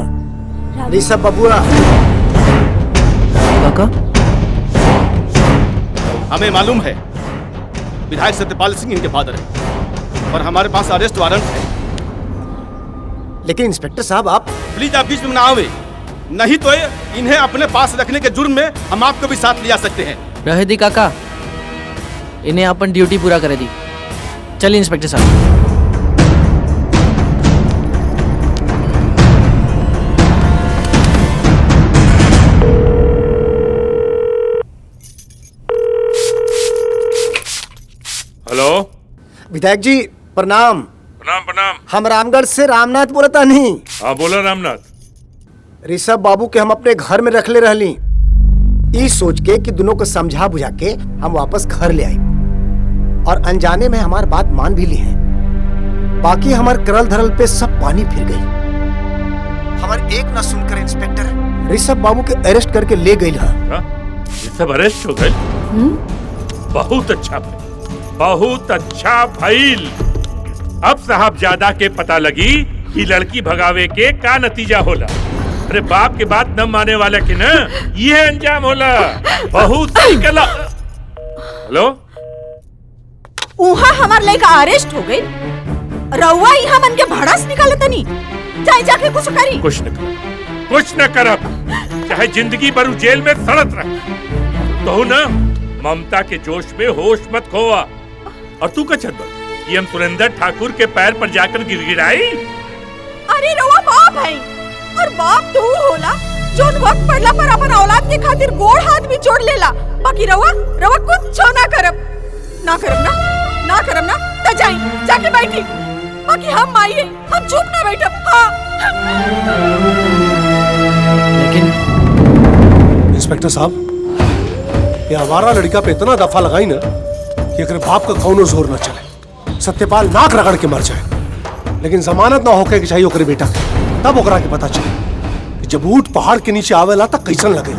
ऋषभ बबुआ। काका, हमें मालूम है विधायक सत्यपाल सिंह इनके फादर है और हमारे पास अरेस्ट वारंट है। लेकिन इंस्पेक्टर साहब आप प्लीज आप बीच में ना आवे, नहीं तो इन्हें अपने पास रखने के जुर्म में हम आपको भी साथ लिया सकते हैं। रहे दी काका, इन्हें अपन ड्यूटी पूरा करे दी। चलिए इंस्पेक्टर साहब। हेलो विधायक जी प्रणाम। प्रणाम प्रणाम। हम रामगढ़ से रामनाथ बोलता नहीं। हाँ बोला रामनाथ। ऋषभ बाबू के हम अपने घर में रख ले रहली, ई सोच के कि दोनों को समझा बुझा के हम वापस घर ले आई, और अनजाने में हमार बात मान भी ली है। बाकी हमार करल धरल पे सब पानी फिर गई। हमार एक न सुनकर इंस्पेक्टर ऋषभ बाबू के अरेस्ट करके ले गई। ऋषभ अरेस्ट हो गए? बहुत अच्छा भाई, बहुत अच्छा भाईल। अब साहबजादा के पता लगी कि लड़की भगावे के का नतीजा होला। अरे बाप के बात न माने वाले के न ये अंजाम होला। बहुत ही कला। हेलो उहा हमार लड़का अरेस्ट हो गई, रउआ ही हमन के भड़ास निकालत नहीं। जाए जाके कुछ करी। कुछ न कर, कुछ न करब, चाहे जिंदगी भर जेल में सड़त रह। तो न ममता के जोश में होश मत खोआ। और तू कचत बल ये हम सुरेंद्र ठाकुर के पैर पर जाकर गिड़गिड़ाई। अरे रउआ बाप है, और बाप तो होला जोन वक्त पड़ला पर अपन औलाद के खातिर गोड़ हाथ भी जोड़ लेला। बाकी रउआ कुछ ना करब ना त जाई जाके बैठी। बाकी हम माई है, हम चुप ना बैठब। हाँ लेकिन इंस्पेक्टर साहब, ये आवारा लड़का पे इतना दफा लगाई ना कि अगर बाप का कौनो जोर न चले, सत्यपाल नाक रगड़ के मर जाए, लेकिन जमानत ना होके कि चाहिए ओकरे बेटा के। तब ओकरा के पता चले कि जब ऊंट पहाड़ के नीचे आवेला तक कैसन लगे।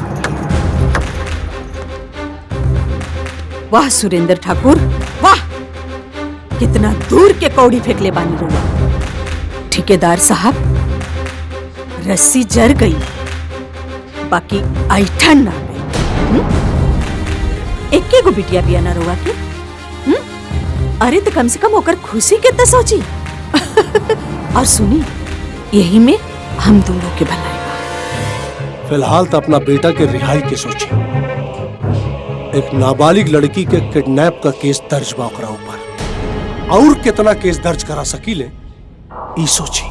वाह सुरेंद्र ठाकुर वाह, कितना दूर के कौड़ी फेंक ले बानी रउआ। ठेकेदार साहब, रस्सी जर गई बाकी ऐठन ना गई। एके गो बिटिया बिया ना रउआ के। अरे तो कम से कम होकर खुशी के तो सोची। और सुनी, यही में हम दोनों के भलाई। फिलहाल तो अपना बेटा के रिहाई के सोची। एक नाबालिग लड़की के किडनैप का केस दर्ज बा ओकरा ऊपर, और कितना केस दर्ज करा सकीले ई सोची।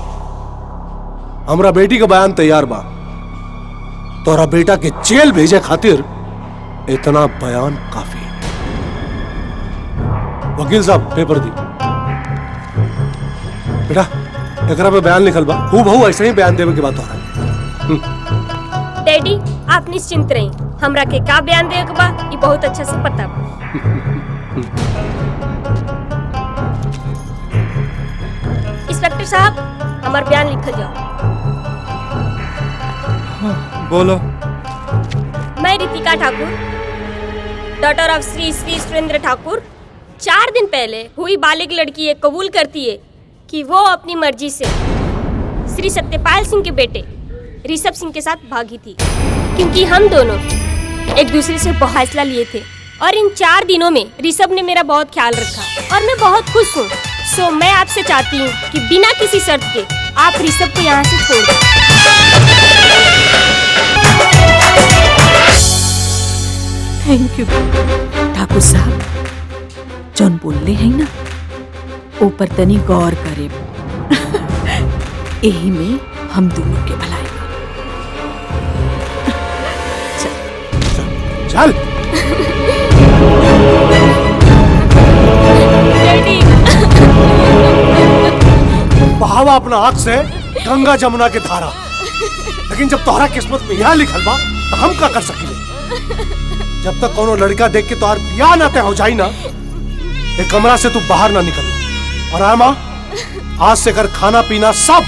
हमरा बेटी का बयान तैयार बा, तोरा बेटा के जेल भेजे खातिर इतना बयान काफी। वकील साहब पेपर दी। बेटा एकरा पे बयान लिखल बा, हूबहू ऐसे ही बयान देवे के बात हो रहा है। डैडी आप निश्चिंत रही, हमरा के का बयान देवे के बा ई बहुत अच्छा से पता बा। इंस्पेक्टर साहब, हमार बयान लिखल जाओ। बोलो। मैं रितिका ठाकुर, डॉटर ऑफ श्री श्री सुरेंद्र ठाकुर, 4 दिन पहले हुई बालिग लड़की ये कबूल करती है कि वो अपनी मर्जी से श्री सत्यपाल सिंह के बेटे ऋषभ सिंह के साथ भागी थी, क्योंकि हम दोनों एक दूसरे से फैसला लिए थे। और इन 4 दिनों में ऋषभ ने मेरा बहुत ख्याल रखा और मैं बहुत खुश हूँ। सो मैं आपसे चाहती हूँ कि बिना किसी शर्त के आप ऋषभ को यहाँ से छोड़ दें। थैंक यू ठाकुर साहब, जौन बोलले हैं ना ऊपर तनी गौर करे। यही में हम दोनों के भलाई। चल बहावा अपना आंख से गंगा जमुना के धारा, लेकिन जब तोहरा किस्मत में यहाँ लिखल बा तो हम का कर सकीले। जब तक कोनो लड़का देख के तोहर बियाह ना तय हो जाई ना, एक कमरा से तू बाहर ना निकल। और आमा, आज से कर खाना पीना सब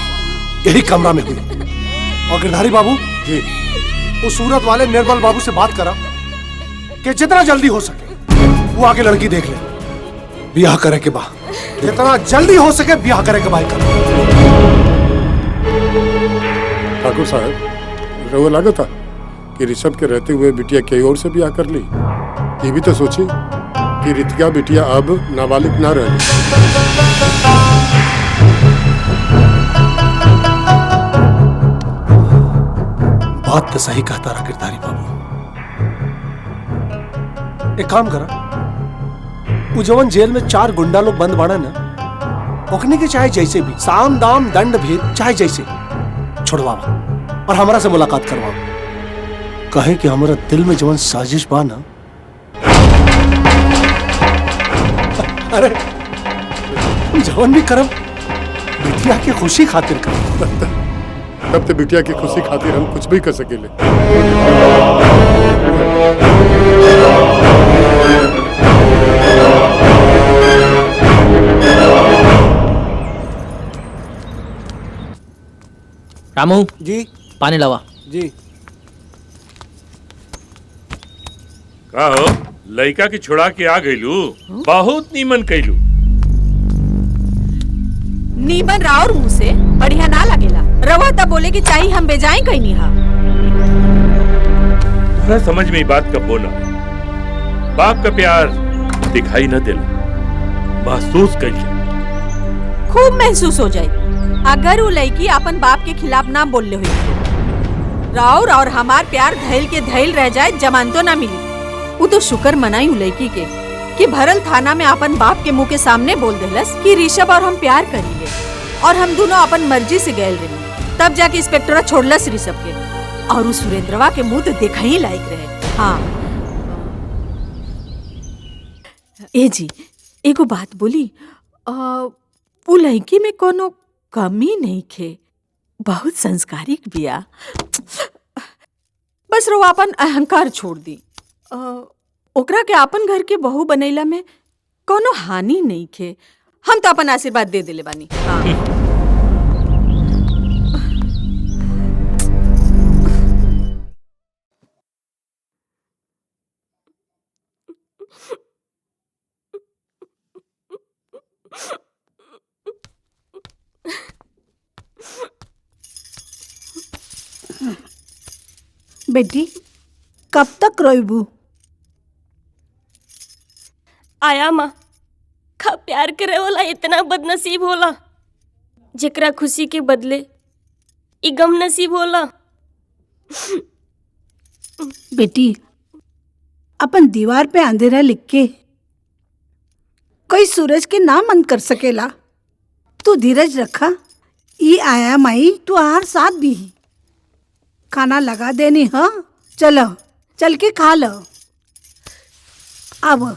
यही कमरा में हुई। और गिरधारी बाबू जी, उस सूरत वाले निर्मल बाबू से बात करा कि जितना जल्दी हो सके वो आके लड़की देख ले, ब्याह करे के बाद जितना जल्दी हो सके ब्याह करे के बाद कर। ठाकुर साहब, रउआ लगा था कि ऋषभ के रहते हुए बिटिया कई और से ब्याह कर ली। ये भी तो सोची कि रितिका बिटिया अब नाबालिग ना रही। बात तो सही कहता रहा गिरधारी बाबू। एक काम करा, वो जवन जेल में 4 गुंडा लोग बंद बाड़ा ना, ओकने के चाहे जैसे भी साम दाम दंड भेद चाहे जैसे छुड़वावा और हमरा से मुलाकात करवावा। कहे कि हमारा दिल में जवन साजिश बा ना, अरे जवन भी करब बिटिया की खुशी खातिर करब। तब तो बिटिया की खुशी खातिर हम कुछ भी कर सकेले। रामू जी पानी लावा। जी का हो लड़का की छुड़ा के आ गईलू, बहुत नीमन कैलू। नीमन राउर मुंह से बढ़िया ना लगेला। रवा तब बोले कि चाहिए हम बेजाएं कहीं नहीं। थोड़ा समझ में बात कब बोला। बाप का प्यार दिखाई न दिला, महसूस कर जा। खूब महसूस हो जाए अगर वो लड़की अपन बाप के खिलाफ ना बोलले हुई। राउर और हमार प्यार धैल के धैल रह जाए, जमानतो ना मिली। वो तो शुक्र मनाई उ लड़की के कि भरल थाना में अपन बाप के मुंह के सामने बोल देलस कि ऋषभ और हम प्यार करेंगे और हम दोनों अपन मर्जी से गए रही। तब जाके इंस्पेक्टरा छोड़लस ऋषभ के और उस सुरेंद्रवा के मुंह तो देखा ही लायक रहे। हाँ ए जी एगो बात बोली, वो लड़की में कोनो कमी नहीं खे, बहुत संस्कारिक बिया। बस रो अपन अहंकार छोड़ दी। ओकरा के अपन घर के बहू बनैला में कोनो हानि नहीं खे। हम तो अपन आशीर्वाद दे देले बानी। हाँ। बेटी कब तक रोइबू? आया माँ का प्यार करे वाला इतना बदनसीब होला जेकरा खुशी के बदले ई गम नसीब होला। बेटी अपन दीवार पे अंधेरा लिख के कोई सूरज के ना मन कर सकेला। तू धीरज रखा, ई आया माई तू हर साथ दी। खाना लगा देनी। हाँ चलो चल के खा लो। अब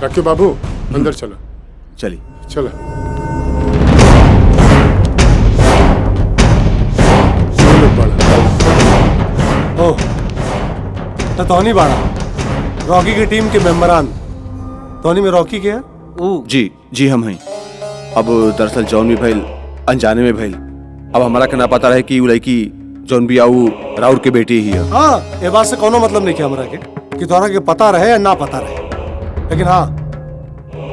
रखियो बाबू, अंदर चलो। चली चलो। ओह तोनी बाड़ा रॉकी की टीम के मेंबरान। तोनी में रॉकी क्या है? जी हम हैं। अब दरअसल जौन भी भइल अनजाने में भइल। अब हमारा के ना पता रहे कि वो लड़की जौन भी आऊ राउर के बेटी ही है। हाँ ये बात से कोनो मतलब नहीं किया हमरा के कि तोहरा के पता रहे या ना पता रहे, लेकिन हाँ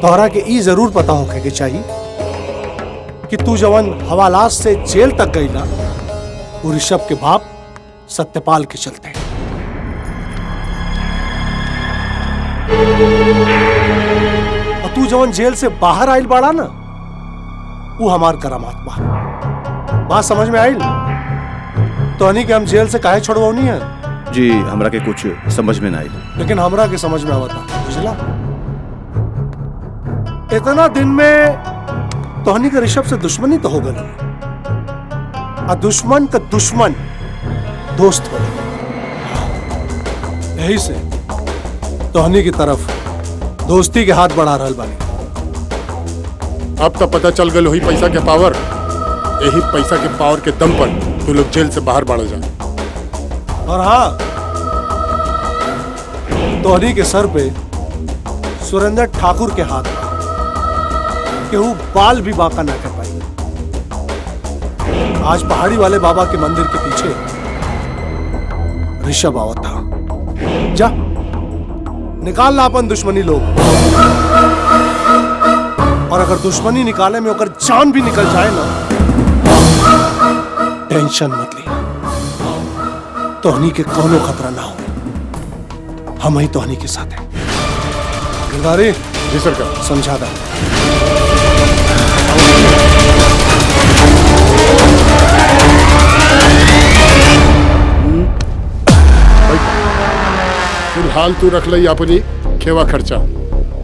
तोहरा के ई जरूर पता होखे के चाहिए कि तू जवन हवालात से जेल तक गईला वो ऋषभ के बाप सत्यपाल के चलते। और तू जवन जेल से बाहर आइल बाड़ा ना वो हमार करामात बा। बात समझ में आइल? तोहनी के हम जेल से काहे छोड़वनी है? जी हमरा के कुछ समझ में ना आई, लेकिन हमरा के समझ में आवता। बुझला इतना दिन में तोहनी के ऋषभ से दुश्मनी तो हो गई, और दुश्मन का दुश्मन दोस्त हो। यही से तोहनी की तरफ दोस्ती के हाथ बढ़ा रहल बानी। अब तो पता चल गल वही पैसा के पावर। यही पैसा के पावर के दम पर तू लोग जेल से बाहर बाढ़ जा। और हाँ, तोहनी के सर पे सुरेंद्र ठाकुर के हाथ केहू बाल भी बांका ना कर पाई। आज पहाड़ी वाले बाबा के मंदिर के पीछे ऋषभ आवत था। जा निकाल ला अपन दुश्मनी लोग, और अगर दुश्मनी निकाले में ओकर जान भी निकल जाए ना, टेंशन मत लिया, तोहनी के कोनो खतरा ना हो। हम ही तोहनी के साथ हैं। गिरधारी जी सरकार। समझा दा। फिलहाल तू रख लई अपनी खेवा खर्चा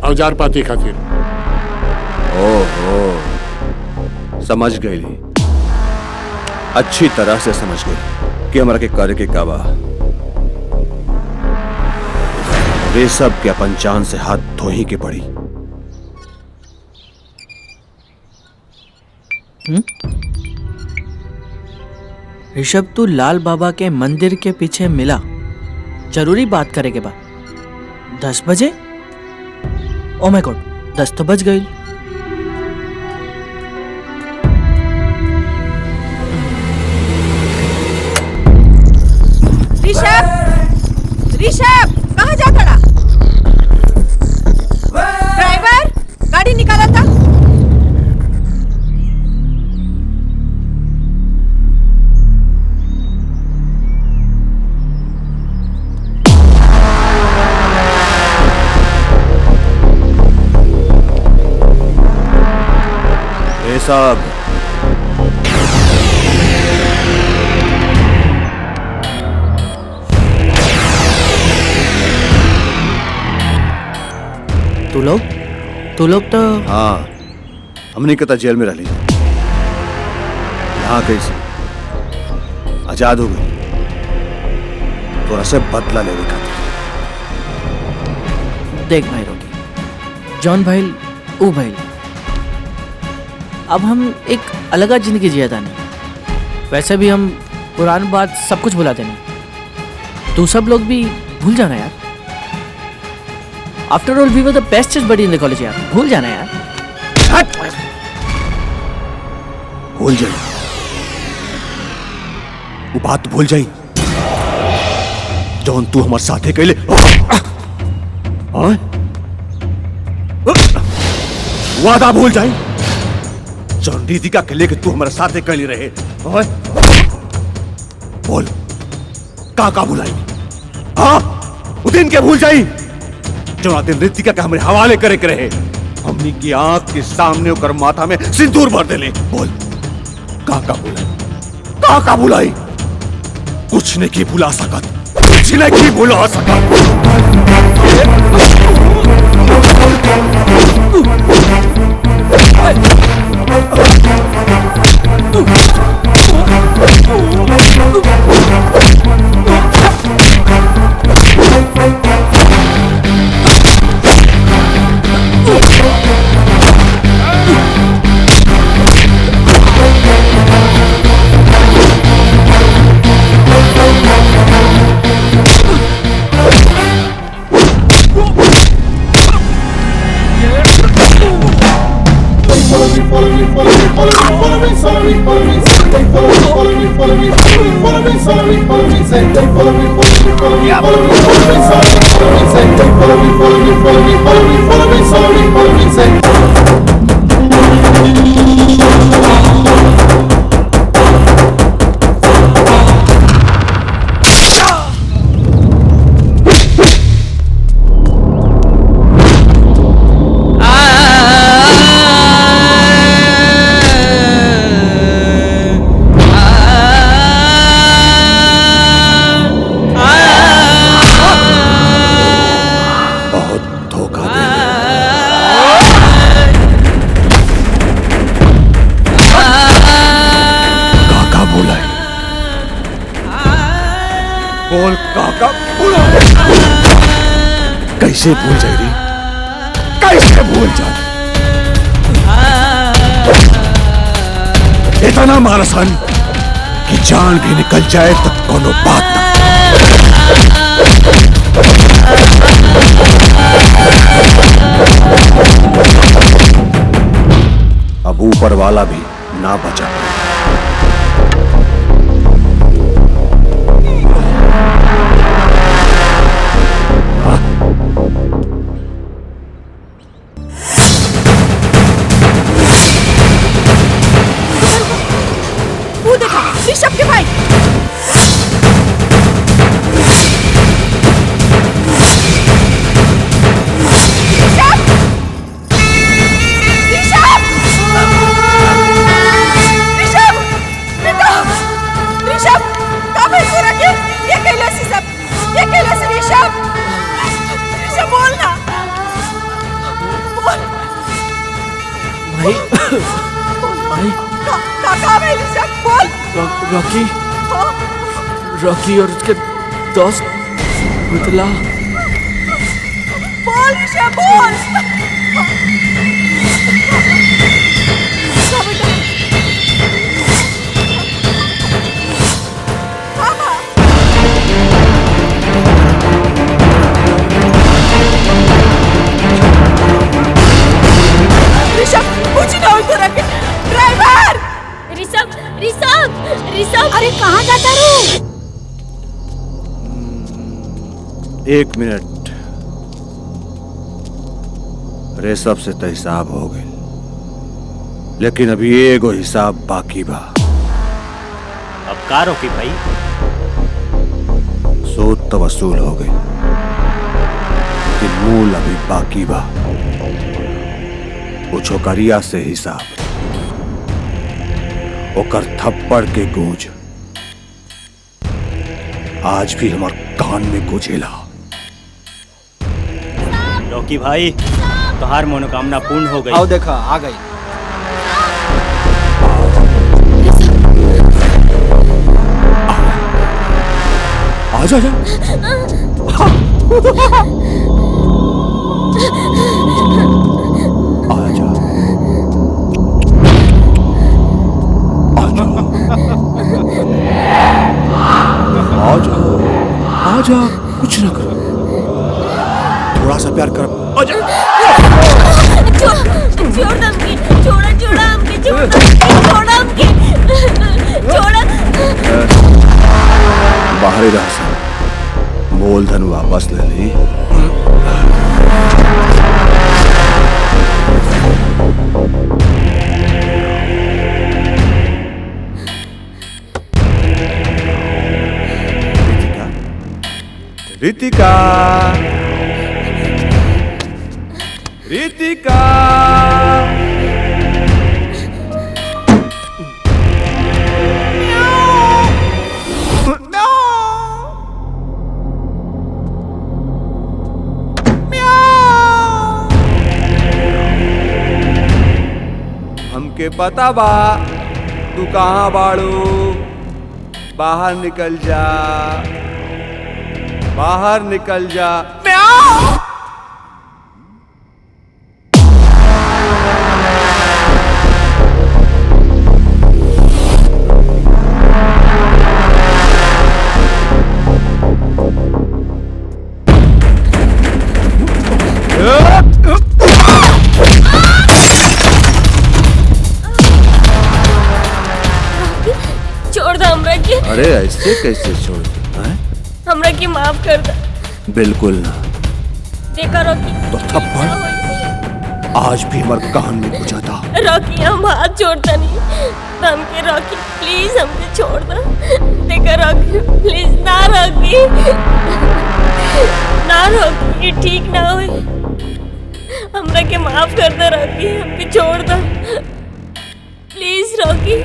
औजार पाती खातिर। ओहो, समझ गई, अच्छी तरह से समझ गई कि हमारा के कार्य के काबा वे सब के अपन जान से हाथ धो ही के पड़ी। ऋषभ, तू लाल बाबा के मंदिर के पीछे मिला, जरूरी बात करे के बाद 10 बजे? ओ माय गॉड, 10 तो बज गई। ऋषभ, ऋषभ कहाँ जा खड़ा? ड्राइवर, गाड़ी निकाला था। ये सब तू लोग तो हाँ, हमने कहता जेल में रह ली, यहाँ कैसे आजाद हो गई, थोड़ा से बदला ले देखा। देख भाई रोकी, जॉन भाई ओ भाई, अब हम एक अलग जिंदगी जिया था नहीं। वैसे भी हम पुरानी बात सब कुछ भुलाते नहीं, तू सब लोग भी भूल जाना यार। After all we were the best buddy in the college यार, भूल जाना यार। भूल जाई वो बात, भूल जाई जौन तू हमारे साथे कैले। वादा भूल जाई जौन रीतिका के लेके तू हमारे साथे कैले रहे। बोल का भुलाई? हाँ, वो दिन के भूल जाई जो दिन ऋतिका के हमारे हवाले करे के रहे। हमनी की आंख के सामने होकर माथा में सिंदूर भर देले। बोल का भुलाई? का भुलाई? कुछ नहीं की भुला सकत, कुछ नहीं की भुला सकत। बोल काका, कैसे भूल जाए रे? कैसे भूल जाए? इतना मारसन कि जान भी निकल जाए तो कोनो बात ना। अब ऊपर वाला भी ना बचा। वो देखा ऋषभ के भाई। रॉकी रॉकी और उसके दोस्त मिथिला। बोल ऋषभ बोल। ऋषभ कुछ ना हो तो रखे। ड्राइवर ऋषभ ऋषभ ऋषभ अरे कहाँ जाता रू? 1 मिनट। ऋषभ से तो हिसाब हो गए, लेकिन अभी एगो हिसाब बाकी बा। अब का रोकी भाई? सूद तो वसूल हो गई, लेकिन मूल अभी बाकी बा। वो छोकरिया से हिसाब, ओकर थप्पड़ के गूंज आज भी हमार कान में गुजेला। रॉकी भाई, तुम्हार मनोकामना पूर्ण हो गई। आओ देखा आ गई। आजा जा। आजा, कुछ ना कर, थोड़ा सा प्यार कर। आजा। छोड़ हमके, छोड़ा हमके, छोड़ा हमके, छोड़ा। बाहरी रह सा, मूलधन वापस ले ली। रितिका, रितिका, हमके पता बा तू कहाँ बाड़ू, बाहर निकल जा, बाहर निकल जा। छोड़ दो हमरा के। अरे ऐसे कैसे छोड़ दे? हमरा के माफ कर दो। बिल्कुल ना। देखा रॉकी, तो थप्पड़ आज भी हमारे कान में पूछा था। रॉकी हम हाथ छोड़ता नहीं। हमके रॉकी प्लीज हमके छोड़ दो। देखा रॉकी प्लीज ना रॉकी, ना रॉकी, ये ठीक ना हो। हमरा के माफ कर दो रॉकी, हमके छोड़ दो प्लीज रॉकी।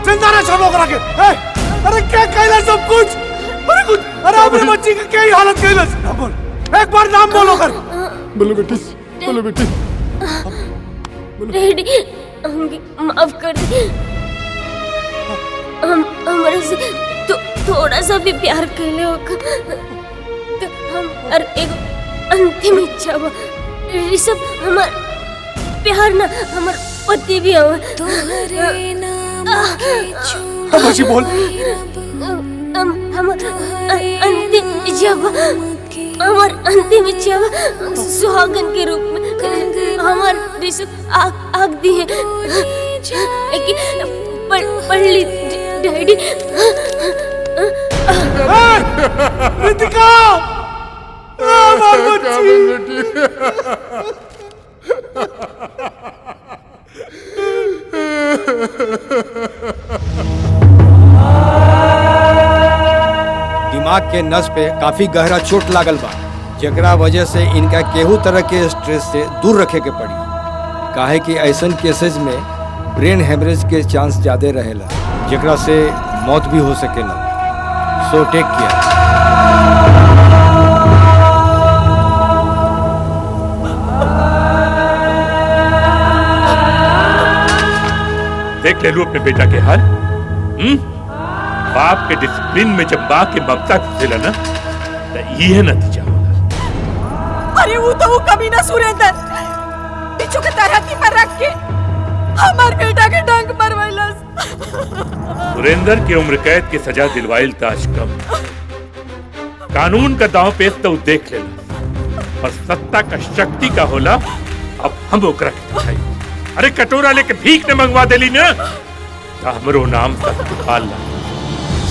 जिंदा ना छोड़ो करा के अरे क्या कहला सब कुछ अरे अपने बच्ची की क्या ही हालत कहला नाम बोल एक बार नाम बोलो कर बोलो बेटी बोलो बेटी डैडी माफ कर दे हम हमारे से थोड़ा सा भी प्यार कैले होगा तो हम और एक अंतिम इच्छा बा ऋषभ हमार प्यार ना हमार पति भी हो तोहरे नाम के बच्ची बोल हम अंतिम इच्छा बा हमार अंतिम इच्छा बा सुहागन के रूप में हमार ऋषभ आग दी है पढ़ ली डैडी रितिका हमार बच्ची दिमाग के नस पे काफी गहरा चोट लागल बा जेकरा वजह से इनका केहू तरह के स्ट्रेस से दूर रखे के पड़ी काहे कि ऐसन केसेस में ब्रेन हेमरेज के चांस ज्यादा रहेला जेकरा से मौत भी हो सकेला सो टेक केयर देख ले लू अपने बेटा के हाल बाप के डिसिप्लिन में जब माँ के ममता घुसेला ना तो ये नतीजा अरे वो तो वो कमीना सुरेंद्र बिच्छू के तरहती पर रख के हमार बेटा के डंक मरवाइलस सुरेंद्र की उम्र कैद की सजा दिलवाइल ताज कम कानून का दांव पेश तो देख लेना और सत्ता का शक्ति का होला अब हम ओकरा के दिखाई अरे कटोरा लेके भीख ने मंगवा देली ना तो हमरो नाम सत्यपाल ला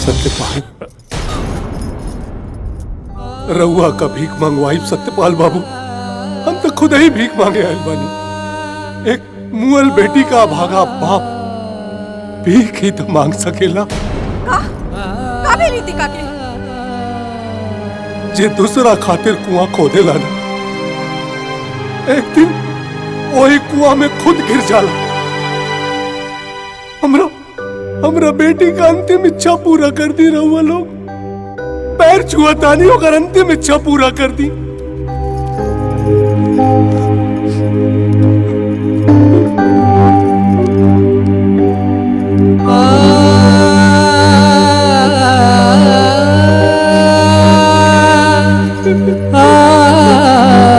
सत्यपाल रउआ का भीख मंगवाई सत्यपाल बाबू हम तो खुद ही भीख मांगे आयल बानी एक मुअल बेटी का भागा बाप भीख ही तो मांग सकेला का भेली टिका के जे दूसरा खातिर कुआं खोदेला ना एक दिन वही कुआं में खुद गिर जाला हमरा बेटी का अंतिम इच्छा पूरा कर दी रहुआ लोग पैर छुआ तानी होकर अंतिम इच्छा पूरा कर दी